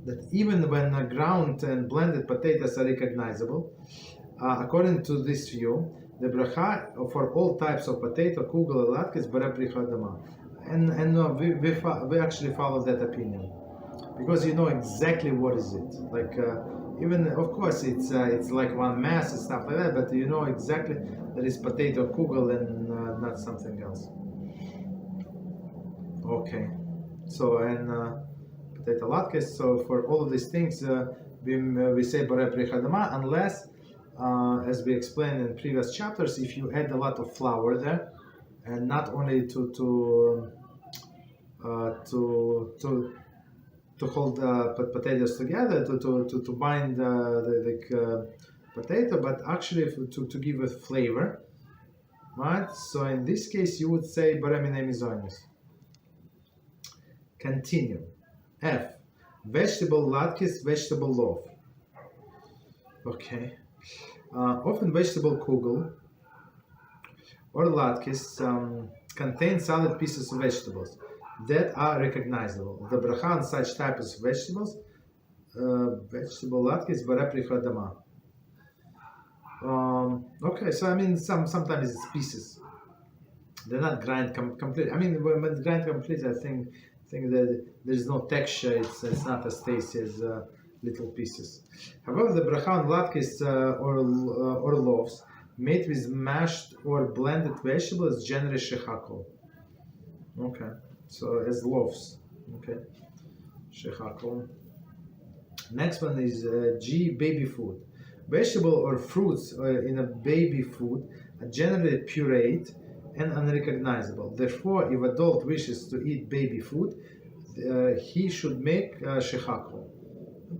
that even when ground and blended potatoes are recognizable, according to this view, the bracha for all types of potato, kugel, or latkes, Borei Pricha Adama. And we actually follow that opinion, because you know exactly what is it. Like even of course it's like one mass and stuff like that, but you know exactly that is potato kugel and not something else. Okay, so and potato latkes. So for all of these things, we say Borei Pricha Adama, unless, as we explained in previous chapters, if you add a lot of flour there, and not only to hold potatoes together, to bind the potato, but actually to give it flavor, right? So in this case, you would say Borei Minei Mizonos. Continue. F. Vegetable latkes, vegetable loaf. Okay. Often vegetable kugel or latkes contain solid pieces of vegetables that are recognizable. The bracha on such types of vegetables, vegetable latkes, Borei Pricha Adama. Okay, so I mean, sometimes it's pieces. They're not grind complete. I mean, when grind complete, I think that there's no texture. It's not as tasty as little pieces. However, the bracha on latkes or loaves made with mashed or blended vegetables is generally shechakol. Okay. So as loaves. Okay. Shechakol. Next one is G, baby food. Vegetable or fruits in a baby food are generally pureed and unrecognizable. Therefore, if adult wishes to eat baby food, he should make shechakol.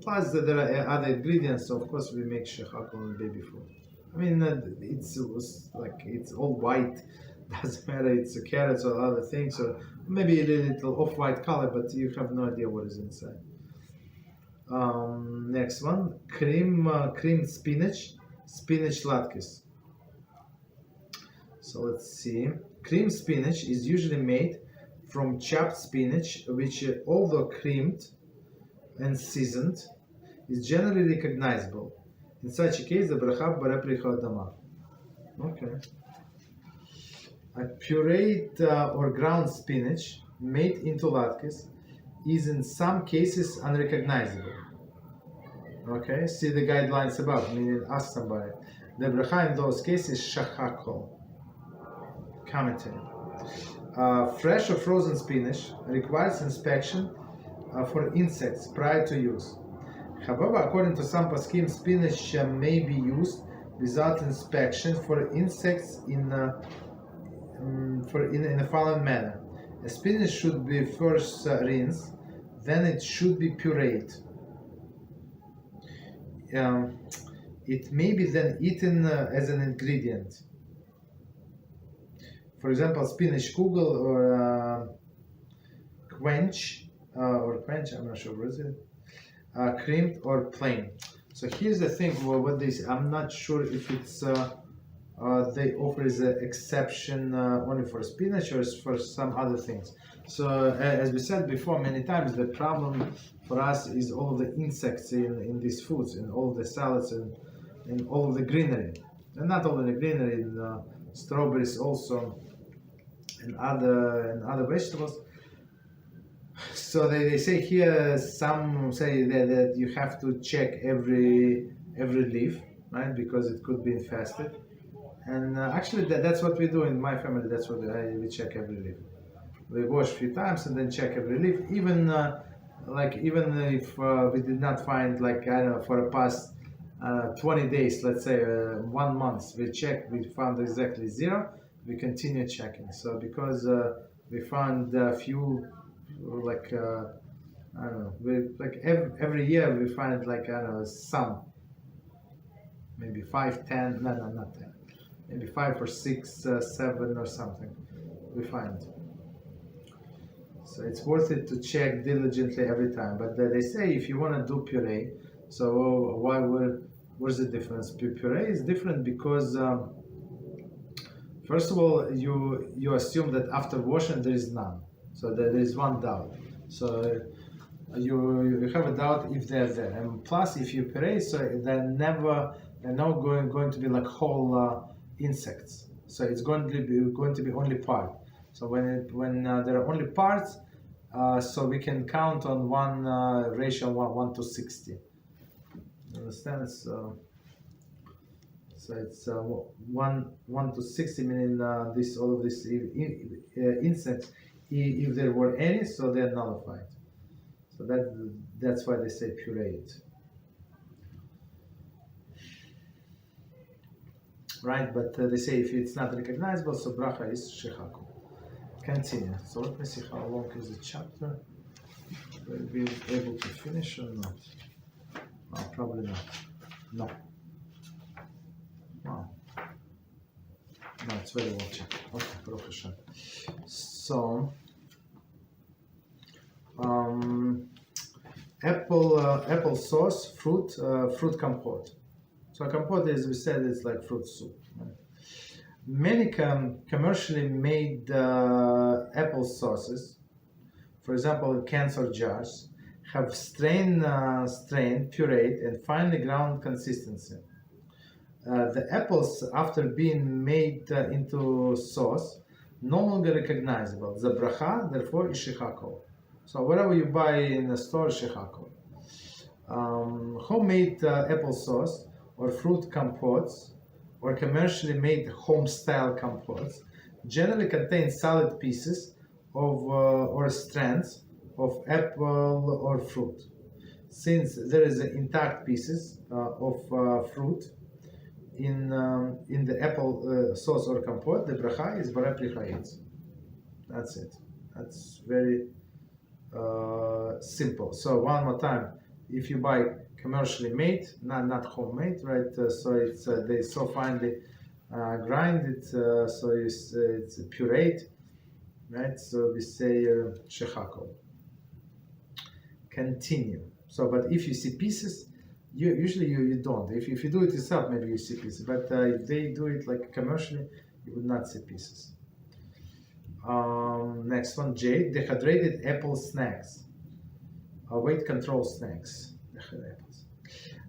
Plus, there are other ingredients. So of course, we make shechakol in baby food. I mean, it's all white. Doesn't matter. It's carrots or other things, or maybe a little off-white color, but you have no idea what is inside. Next one, creamed spinach latkes. So let's see. Creamed spinach is usually made from chopped spinach, which, although creamed and seasoned, is generally recognizable. In such a case, the bracha borei pricha adama. Okay. A pureed or ground spinach made into latkes is in some cases unrecognizable. Okay, see the guidelines above, meaning ask somebody. The bracha in those cases is shachakol. Commentary. Fresh or frozen spinach requires inspection for insects prior to use. However, according to some poskim, spinach may be used without inspection for insects in the following manner. A spinach should be first rinsed, then it should be pureed. It may be then eaten as an ingredient. For example, spinach kugel or quench, I'm not sure what is it, creamed or plain. So here's the thing, what they say, I'm not sure if it's they offer as an exception only for spinach or for some other things. So as we said before many times, the problem for us is all of the insects in these foods, in all of the salads and all of the greenery. And not only the greenery, in strawberries also, and other vegetables. So they say here, some say that you have to check every leaf, right? Because it could be infested. And actually that's what we do in my family. That's what we check every leaf. We wash a few times and then check every leaf. Even if we did not find, like, I don't know, for the past 20 days, let's say 1 month, we checked, we found exactly 0, we continue checking. So because we found a few, like I don't know, every year we find, like, I don't know, some, maybe 5, 10, no, not 10, maybe 5 or 6, 7 or something we find. So it's worth it to check diligently every time. But they say if you want to do puree, so what's the difference? Puree is different because first of all, you assume that after washing there is none. So there is one doubt. So you have a doubt if they're there. And plus, if you puree, so they're not going to be like whole insects. So it's going to be only part. So when there are only parts, so we can count on one ratio 1 to 60. Understand? So it's 1 to 60, meaning all of these insects, if there were any, so they're nullified. So that's why they say pureed. Right, but they say if it's not recognizable, so bracha is shechakol. Continue. So let me see how long is the chapter. Will we be able to finish or not? Oh, probably not. No. Wow. No, it's very well checked. Okay, Brocha. So, apple sauce, fruit compote. So compote, as we said, is like fruit soup. Right? Many commercially made apple sauces, for example, in cans or jars, have strained, pureed, and finely ground consistency. The apples, after being made into sauce, no longer recognizable. The bracha, therefore, is shechakol. So whatever you buy in a store, shechakol. Homemade applesauce or fruit compotes or commercially made home-style compotes generally contain solid pieces of or strands of apple or fruit. Since there is intact pieces of fruit in the apple sauce or compote, the bracha is Borei Prichayitz. That's it. That's very simple. So one more time, if you buy commercially made, not homemade, right? So it's they so finely grind it, so it's pureed, right? So we say shechako. Continue. So, but if you see pieces, usually you don't. If you do it yourself, maybe you see pieces. But if they do it like commercially, you would not see pieces. Next one, J. Dehydrated apple snacks. Weight control snacks.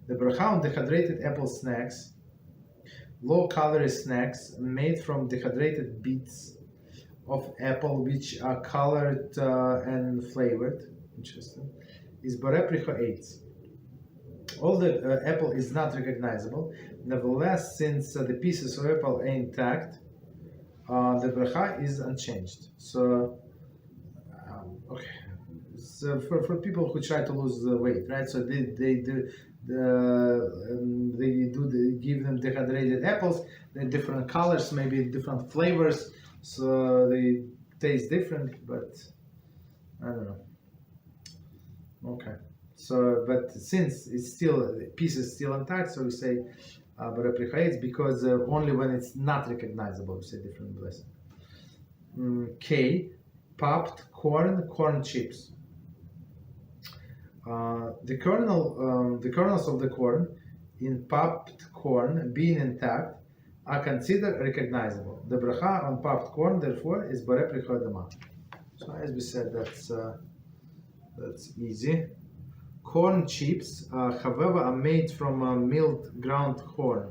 The bracha on dehydrated apple snacks, low-calorie snacks made from dehydrated bits of apple which are colored and flavored. Interesting. Is Borei Prichayitz. All the apple is not recognizable. Nevertheless, since the pieces of apple are intact, the bracha is unchanged. So, okay. So for people who try to lose weight, right? So they give them dehydrated apples. They're different colors, maybe different flavors, so they taste different. But I don't know. Okay. So, but since it's still the piece is still intact, so we say Borei Prichayitz, because only when it's not recognizable we say different blessing. K. Popped corn chips. The kernels of the corn in popped corn being intact are considered recognizable. The bracha on popped corn, therefore, is Borei Prichayitz. So as we said, that's easy. Corn chips, however, are made from milled ground corn.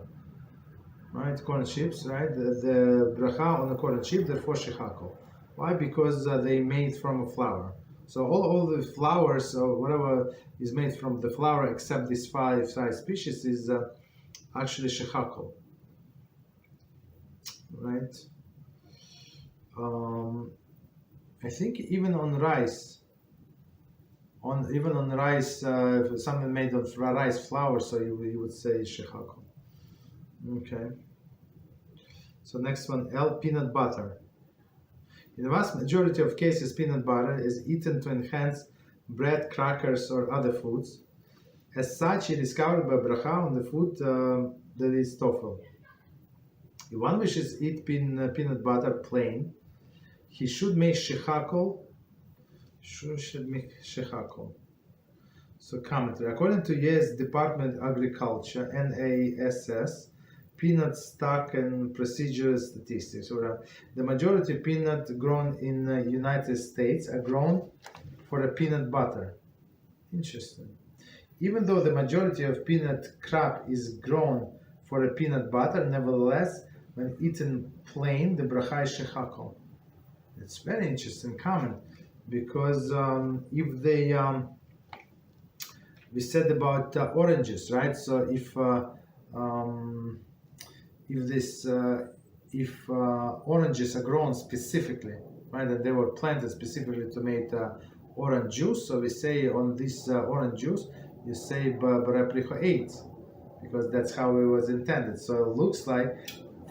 Right, corn chips, right? The bracha on the corn chip, therefore shechako. Why? Because they made from flour. So all the flours or whatever is made from the flour except these five species is actually shechako. Right? I think even on rice, something made of rice flour, so you would say shechako. Okay. So next one, L, peanut butter. In the vast majority of cases, peanut butter is eaten to enhance bread, crackers, or other foods. As such, it is covered by bracha on the food that is tofu. If one wishes to eat peanut butter plain, he should make shechako. Should make shechako. So commentary. According to U.S. Department of Agriculture, NASS, peanut stock and procedure statistics. So the majority of peanut grown in the United States are grown for a peanut butter. Interesting. Even though the majority of peanut crop is grown for a peanut butter, nevertheless, when eaten plain, the bracha is shechako. It's very interesting comment, because if they we said about oranges, right? So if oranges are grown specifically, right, and they were planted specifically to make orange juice, so we say on this orange juice, you say Borei Prichayitz, because that's how it was intended. So it looks like,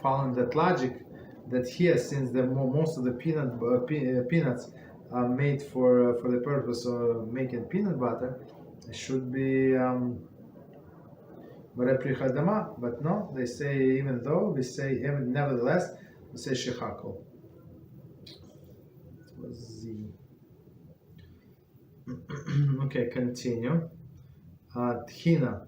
following that logic, that here, since most of the peanuts are made for the purpose of making peanut butter, it should be Borei Prichayitz, but no, they say even though, we say nevertheless, we say shechako. It was Z. Okay, continue. Tchina.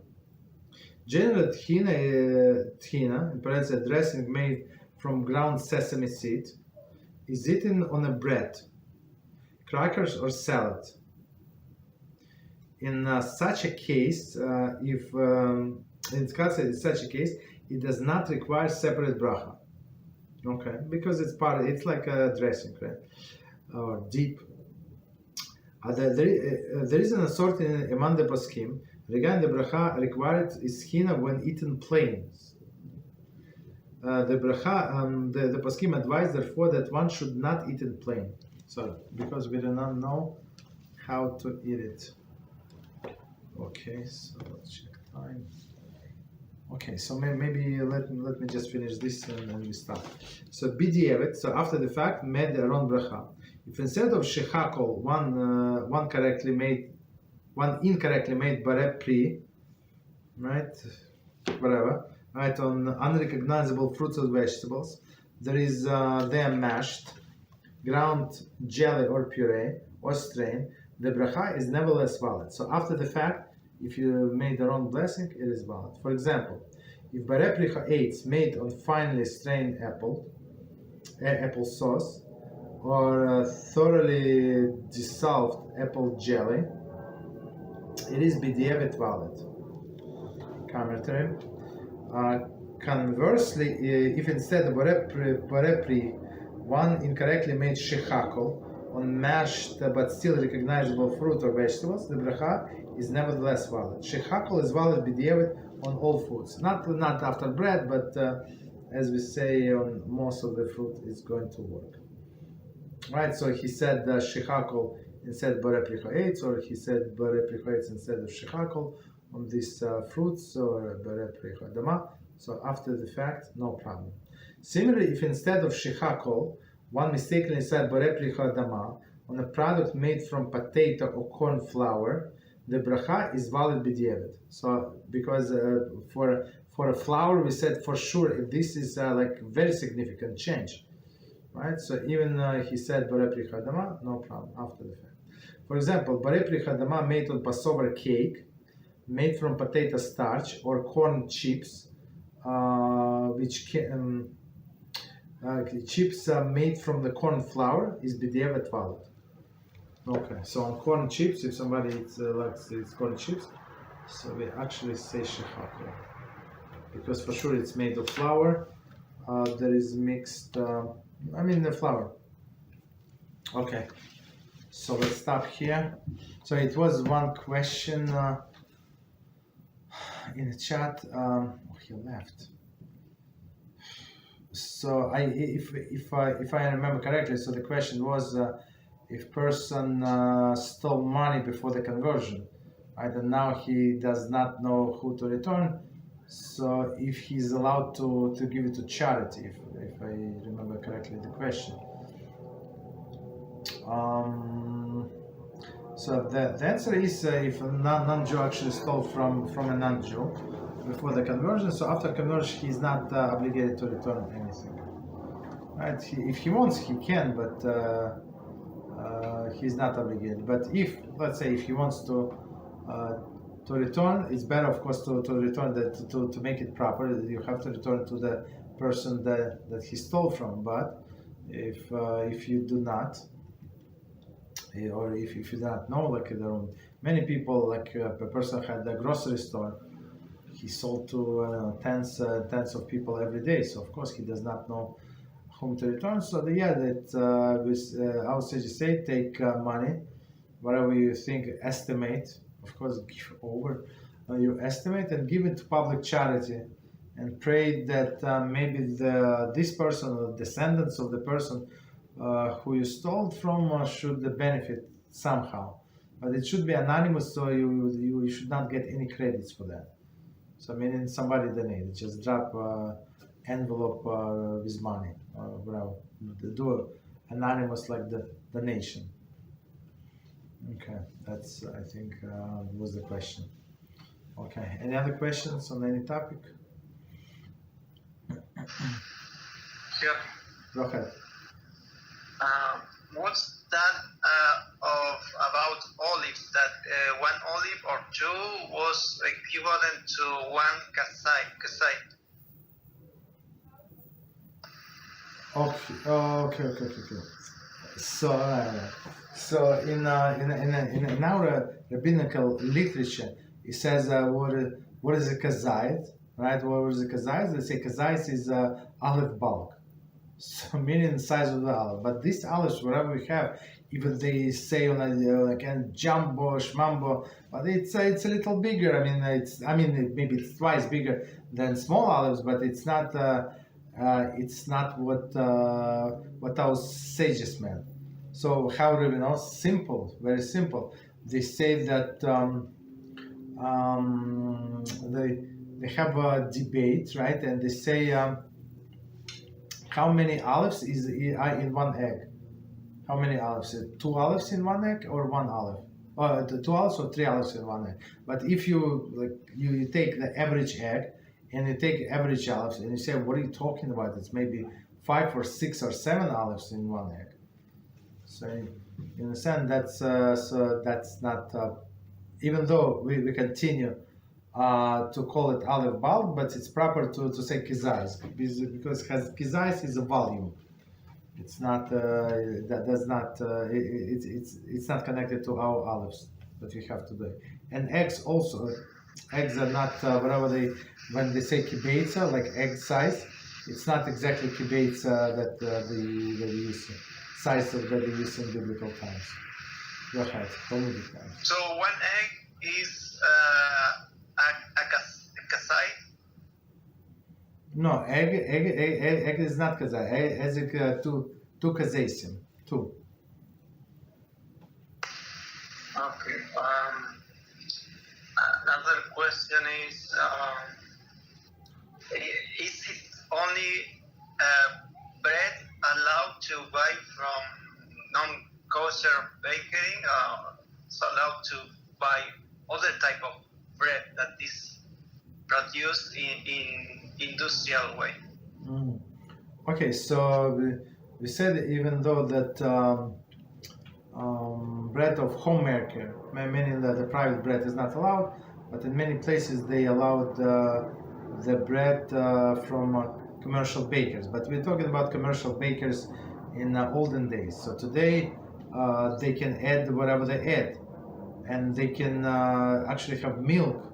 General tchina, in parentheses, dressing made from ground sesame seed, is eaten on a bread, crackers, or salad. In such a case, it does not require separate bracha. Okay, because it's like a dressing, right? Or deep. There is an authority among the poskim regarding the bracha required is tchina when eaten plain. The bracha, the poskim advise therefore that one should not eat it plain. So because we do not know how to eat it. Okay, so let's check time. Okay, so maybe let me just finish this and then we stop. So b'diavad, so after the fact, made their own bracha. If instead of shechakol, one incorrectly made borei pri, right, whatever, right, on unrecognizable fruits or vegetables, there is they are mashed, ground jelly or puree or strain, the bracha is nevertheless valid. So after the fact, if you made the wrong blessing, it is valid. For example, if borei pri ha'etz made on finely strained apple sauce, or thoroughly dissolved apple jelly, it is b'diavad valid. Commentary. Conversely, if instead of borei pri, one incorrectly made shechakol on mashed but still recognizable fruit or vegetables, the bracha is nevertheless valid. Shechakol is valid b'diavad on all foods, not after bread, but as we say on most of the fruit, it's going to work. Right, so he said shechakol instead borei pri ha'etz, or he said borei pri ha'etz instead of shechakol on these fruits, or borei pri ha'adama. So after the fact, no problem. Similarly, if instead of shechakol, one mistakenly said borei pri ha'adama on a product made from potato or corn flour, the bracha is valid b'diavad. So because for a flour, we said for sure if this is like very significant change. Right, so even he said borei pri ha'adama, no problem after the fact. For example, borei pri ha'adama made on Passover cake, made from potato starch or corn chips, chips made from the corn flour, is b'diavad valid. Okay, so on corn chips, if somebody likes corn chips, so we actually say shechakol, because for sure it's made of flour. There is mixed. The flour. Okay, so let's stop here. So it was one question in the chat. He left. So if I remember correctly, so the question was if person stole money before the conversion, right, and now he does not know who to return. So if he's allowed to give it to charity, if I remember correctly the question. So the answer is if a non-Jew actually stole from a non-Jew before the conversion, so after conversion he's not obligated to return anything. Right? If he wants, he can, but he's not obligated. But if, let's say, if he wants to return, it's better, of course, to return that to make it proper. You have to return to the person that he stole from. But if you do not, or if you do not know, like there are many people, like a person had a grocery store, he sold to tens of people every day. So of course he does not know whom to return. So our sages say, take money, whatever you think, estimate. Of course, give over. You estimate and give it to public charity, and pray that maybe this person or descendants of the person who you stole from should benefit somehow. But it should be anonymous, so you should not get any credits for that. So meaning somebody donated, just drop envelope with money, do anonymous like the donation. Okay, that's I think was the question. Okay, any other questions on any topic? Sure. Go ahead. What's that about olives? That one olive or two was equivalent to one Kzayith. Okay. So in our rabbinical literature, it says what is a Kzayith, right? What is a Kzayith? They say Kzayith is olive bulk, so meaning the size of the olive. But these olives, whatever we have, even they say on like jumbo, shmambo, but it's a little bigger. Maybe it's twice bigger than small olives, but it's not what our sages meant. So how do we know? Simple, very simple. They say that they have a debate, right? And they say how many olives is in one egg? How many olives? 2 olives in one egg or 1 olive? 2 olives or 3 olives in one egg. But if you take the average egg and you take average olives and you say, what are you talking about? It's maybe 5 or 6 or 7 olives in one egg. So you understand that's not even though we continue to call it olive bulb, but it's proper to say Kzayith because Kzayith is a volume. It's not that does not it's not connected to our olives that we have today. And eggs also, eggs are not whatever they when they say kibbutza like egg size, it's not exactly kibbutza that they use size of that they use in biblical times. Go ahead, Talmudic times. So one egg is a Kzayith? No, egg is not kazay. Egg is two kazaysim. 2. Okay. Another question is it only bread allowed to buy from non-kosher bakery? It's allowed to buy other type of bread that is produced in industrial way. Okay, so we said even though that bread of homemaker, meaning that the private bread is not allowed, but in many places they allowed the bread from commercial bakers. But we're talking about commercial bakers in olden days. So today they can add whatever they add, and they can actually have milk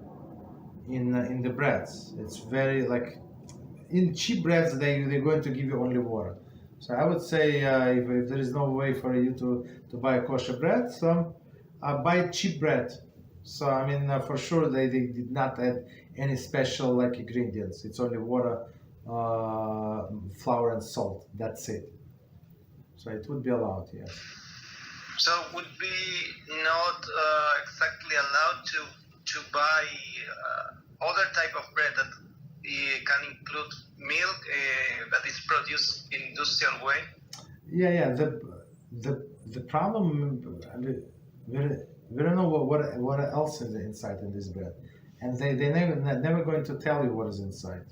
in the breads. It's very like in cheap breads they're going to give you only water. So I would say if there is no way for you to buy kosher bread, so buy cheap bread. So I mean for sure they did not add any special like ingredients. It's only water, flour and salt. That's it. So it would be allowed, yes. So would be not exactly allowed to buy other type of bread that can include milk that is produced in industrial way? Yeah. The problem we don't know what else is inside in this bread, and they never going to tell you what is inside.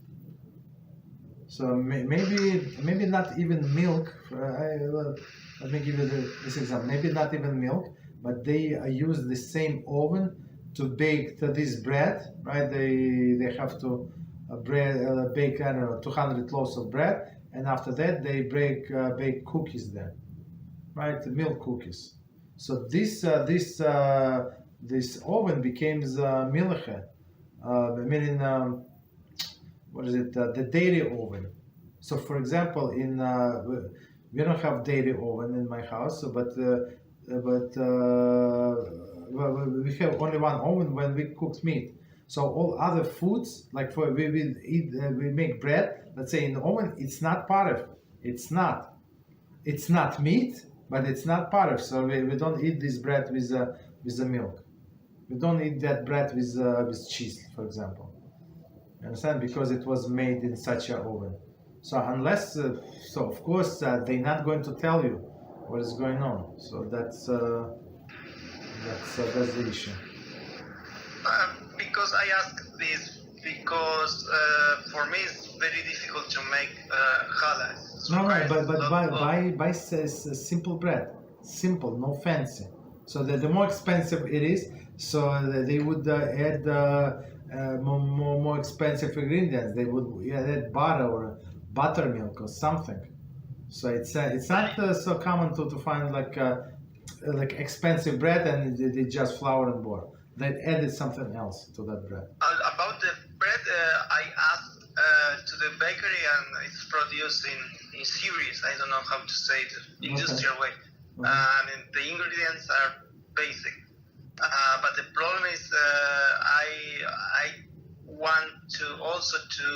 So maybe not even milk. Let me give you this example. Maybe not even milk, but they use the same oven to bake this bread, right? They have to bake, I don't know, 200 loaves of bread, and after that they bake cookies there, right? Milk cookies. So this oven becomes milche, meaning what is it? The dairy oven. So for example, we don't have dairy oven in my house, but we have only one oven when we cook meat. So all other foods, like we make bread, let's say in the oven, it's not part of. It's not meat, but it's not part of. So we don't eat this bread with the milk. We don't eat that bread with cheese, for example. You understand? Because it was made in such an oven. So unless, so of course they're not going to tell you what is going on. So that's the issue. Because I ask this because for me it's very difficult to make challah. No, but buy simple bread, simple, no fancy. So the more expensive it is, so they would add more expensive ingredients. They would add butter or buttermilk or something. So it's not so common to find like expensive bread and they just flour and butter. They added something else to that bread. About the bread, I asked to the bakery and it's produced in series. I don't know how to say it, industrial way. And the ingredients are basic. But the problem is I want to also to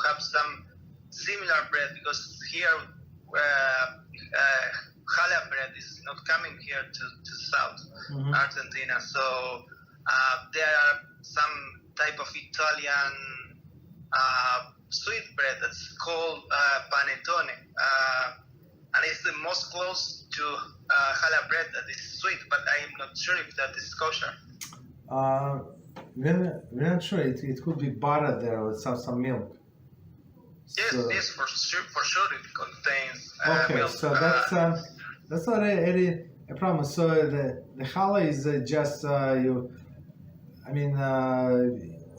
have some similar bread because here challah bread is not coming here to South Argentina. So there are some type of Italian sweet bread that's called panettone, and it's the most close to challah bread that is sweet, but I'm not sure if that is kosher. We're not sure. It could be butter there or some milk. Yes, So, yes, for sure it contains okay, milk. so that's not really a problem. So the challah is just you. I mean,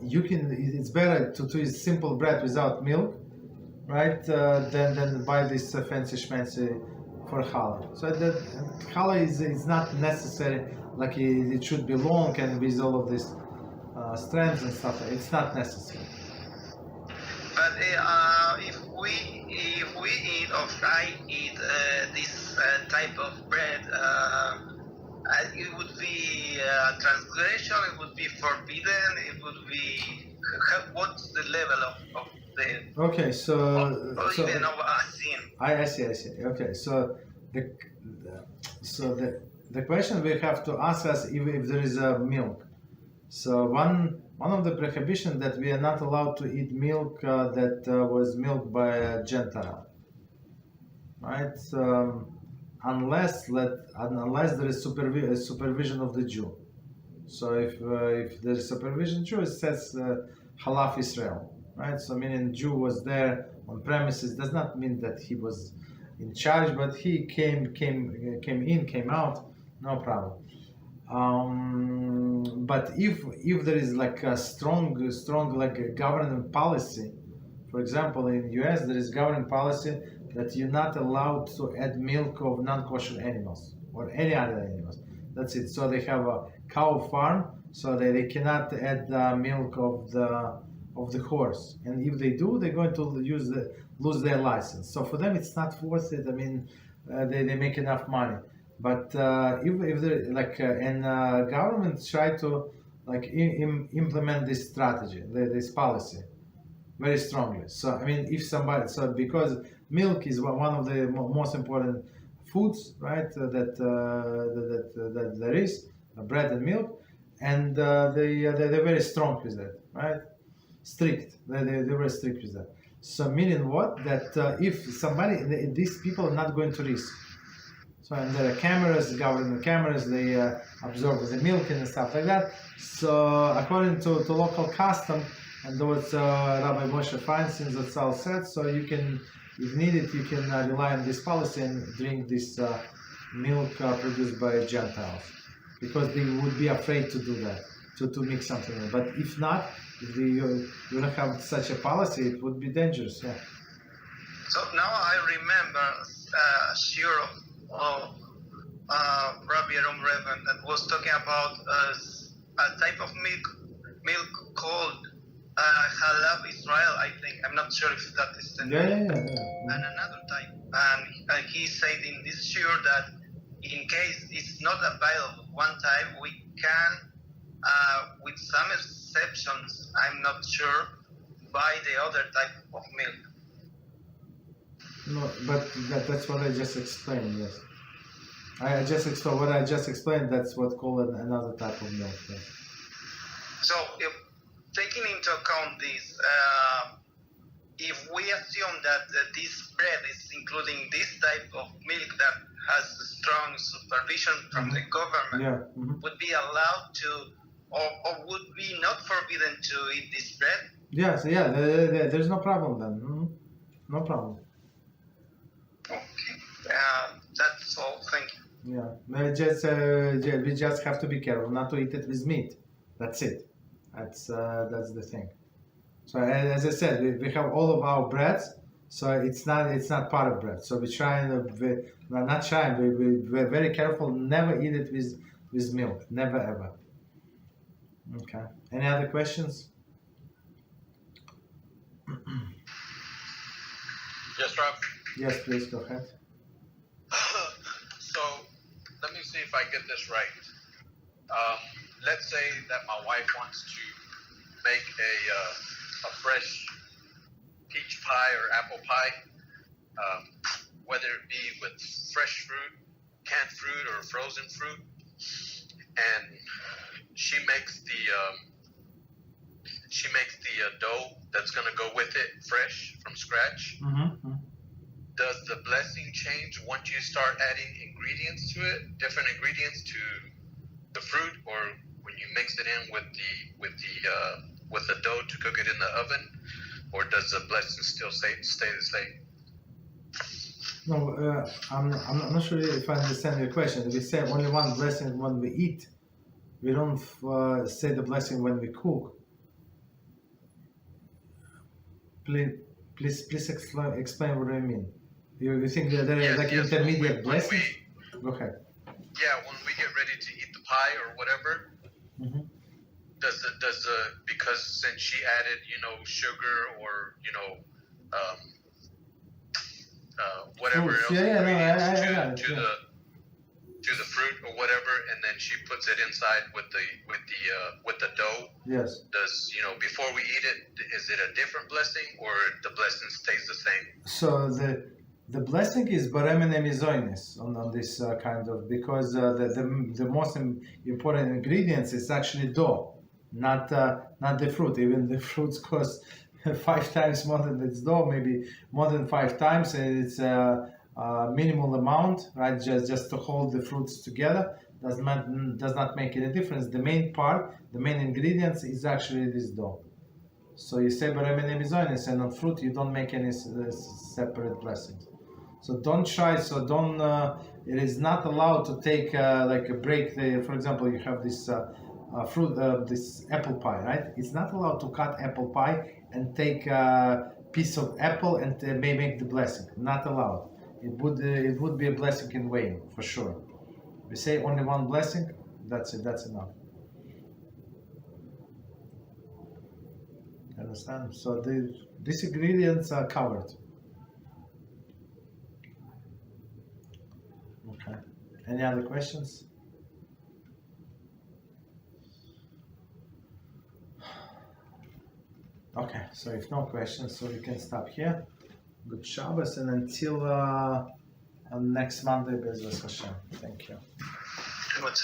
you can. It's better to use simple bread without milk, right? Than buy this fancy schmancy for challah. So the challah is not necessary. Like it should be long and with all of this strands and stuff. It's not necessary. But if we eat or I eat this type of bread, it would be a transgression. It would be forbidden. It would be what's the level of the Okay, so even of a sin. I see. Okay, so the question we have to ask us if there is a milk. So one of the prohibitions that we are not allowed to eat milk that was milked by a Gentile, right? Unless there is supervision of the Jew. So if there is supervision Jew, it says Halaf Israel, right? So meaning Jew was there on premises does not mean that he was in charge, but he came in, came out, no problem. But if there is like a strong like a government policy, for example, in US there is government policy that you're not allowed to add milk of non-kosher animals or any other animals. That's it. So they have a cow farm, so they cannot add milk of the horse, and if they do, they're going to lose their license. So for them, it's not worth it. I mean, they make enough money. But if they like, and government try to like implement this strategy, this policy, very strongly. So I mean, if somebody, so because milk is one of the most important foods, right? That there is bread and milk, and they're very strong with that, right? Strict. They're very strict with that. So meaning what? That if somebody, these people are not going to risk. So and there are cameras, government cameras, they absorb the milk and stuff like that. So according to local custom, and what Rabbi Moshe Feinstein Zatzal said, so you can, if needed, you can rely on this policy and drink this milk produced by Gentiles, because they would be afraid to do that, to mix something. But if not, if you don't have such a policy, it would be dangerous. Yeah. So now I remember Shiur of Rabbi Aaron Revan that was talking about a type of milk called Halab Israel, I think. I'm not sure if that is the name. Yeah. And another type. And he said in this Shiur that in case it's not available one time, we can, with some exceptions, I'm not sure, buy the other type of milk. No, but that's what I just explained. Yes, I just explained what I just explained. That's what called another type of milk. Yes. So, if taking into account this, if we assume that this bread is including this type of milk that has strong supervision from the government, would be allowed to, or would be not forbidden to eat this bread? Yes, yeah. There's no problem then. No problem. Okay, that's all. Thank you. Yeah, we just have to be careful not to eat it with meat. That's it. That's the thing. So as I said, we have all of our breads, so it's not part of bread. So we try and we're very careful. Never eat it with milk. Never ever. Okay. Any other questions? Yes, Rob. Yes, please go ahead. So let me see if I get this right. Let's say that my wife wants to make a fresh peach pie or apple pie. whether it be with fresh fruit, canned fruit, or frozen fruit. And she makes the dough that's going to go with it fresh from scratch. Mm-hmm. Does the blessing change once you start adding ingredients to it, different ingredients to the fruit, or when you mix it in with the dough to cook it in the oven, or does the blessing still stay the same? No, I'm not sure if I understand your question. We say only one blessing when we eat. We don't say the blessing when we cook. Please explain what I mean. You think that there is intermediate blessing? Go ahead. Yeah, when we get ready to eat the pie or whatever, Mm-hmm. because since she added, sugar or whatever Fruits. else ingredients to the fruit or whatever, and then she puts it inside with the dough. Yes. Does before we eat it, is it a different blessing or the blessing stays the same? So the blessing is Borei Mizoinis on this kind of, because the most important ingredients is actually dough, not the fruit. Even the fruits cost 5 times more than its dough, maybe more than 5 times, and it's a minimal amount, right? Just to hold the fruits together does not make any difference. The main part, the main ingredients is actually this dough. So you say Borei Mizoinis, and on fruit you don't make any separate blessings. So don't try. So don't. It is not allowed to take like a break. For example, you have this fruit, this apple pie, right? It's not allowed to cut apple pie and take a piece of apple and may make the blessing. Not allowed. It would be a blessing in vain for sure. We say only one blessing. That's it. That's enough. Understand? So these ingredients are covered. Okay. Any other questions? Okay, so if no questions, so we can stop here. Good Shabbos, and until next Monday, Beezrat Hashem. Thank you. Good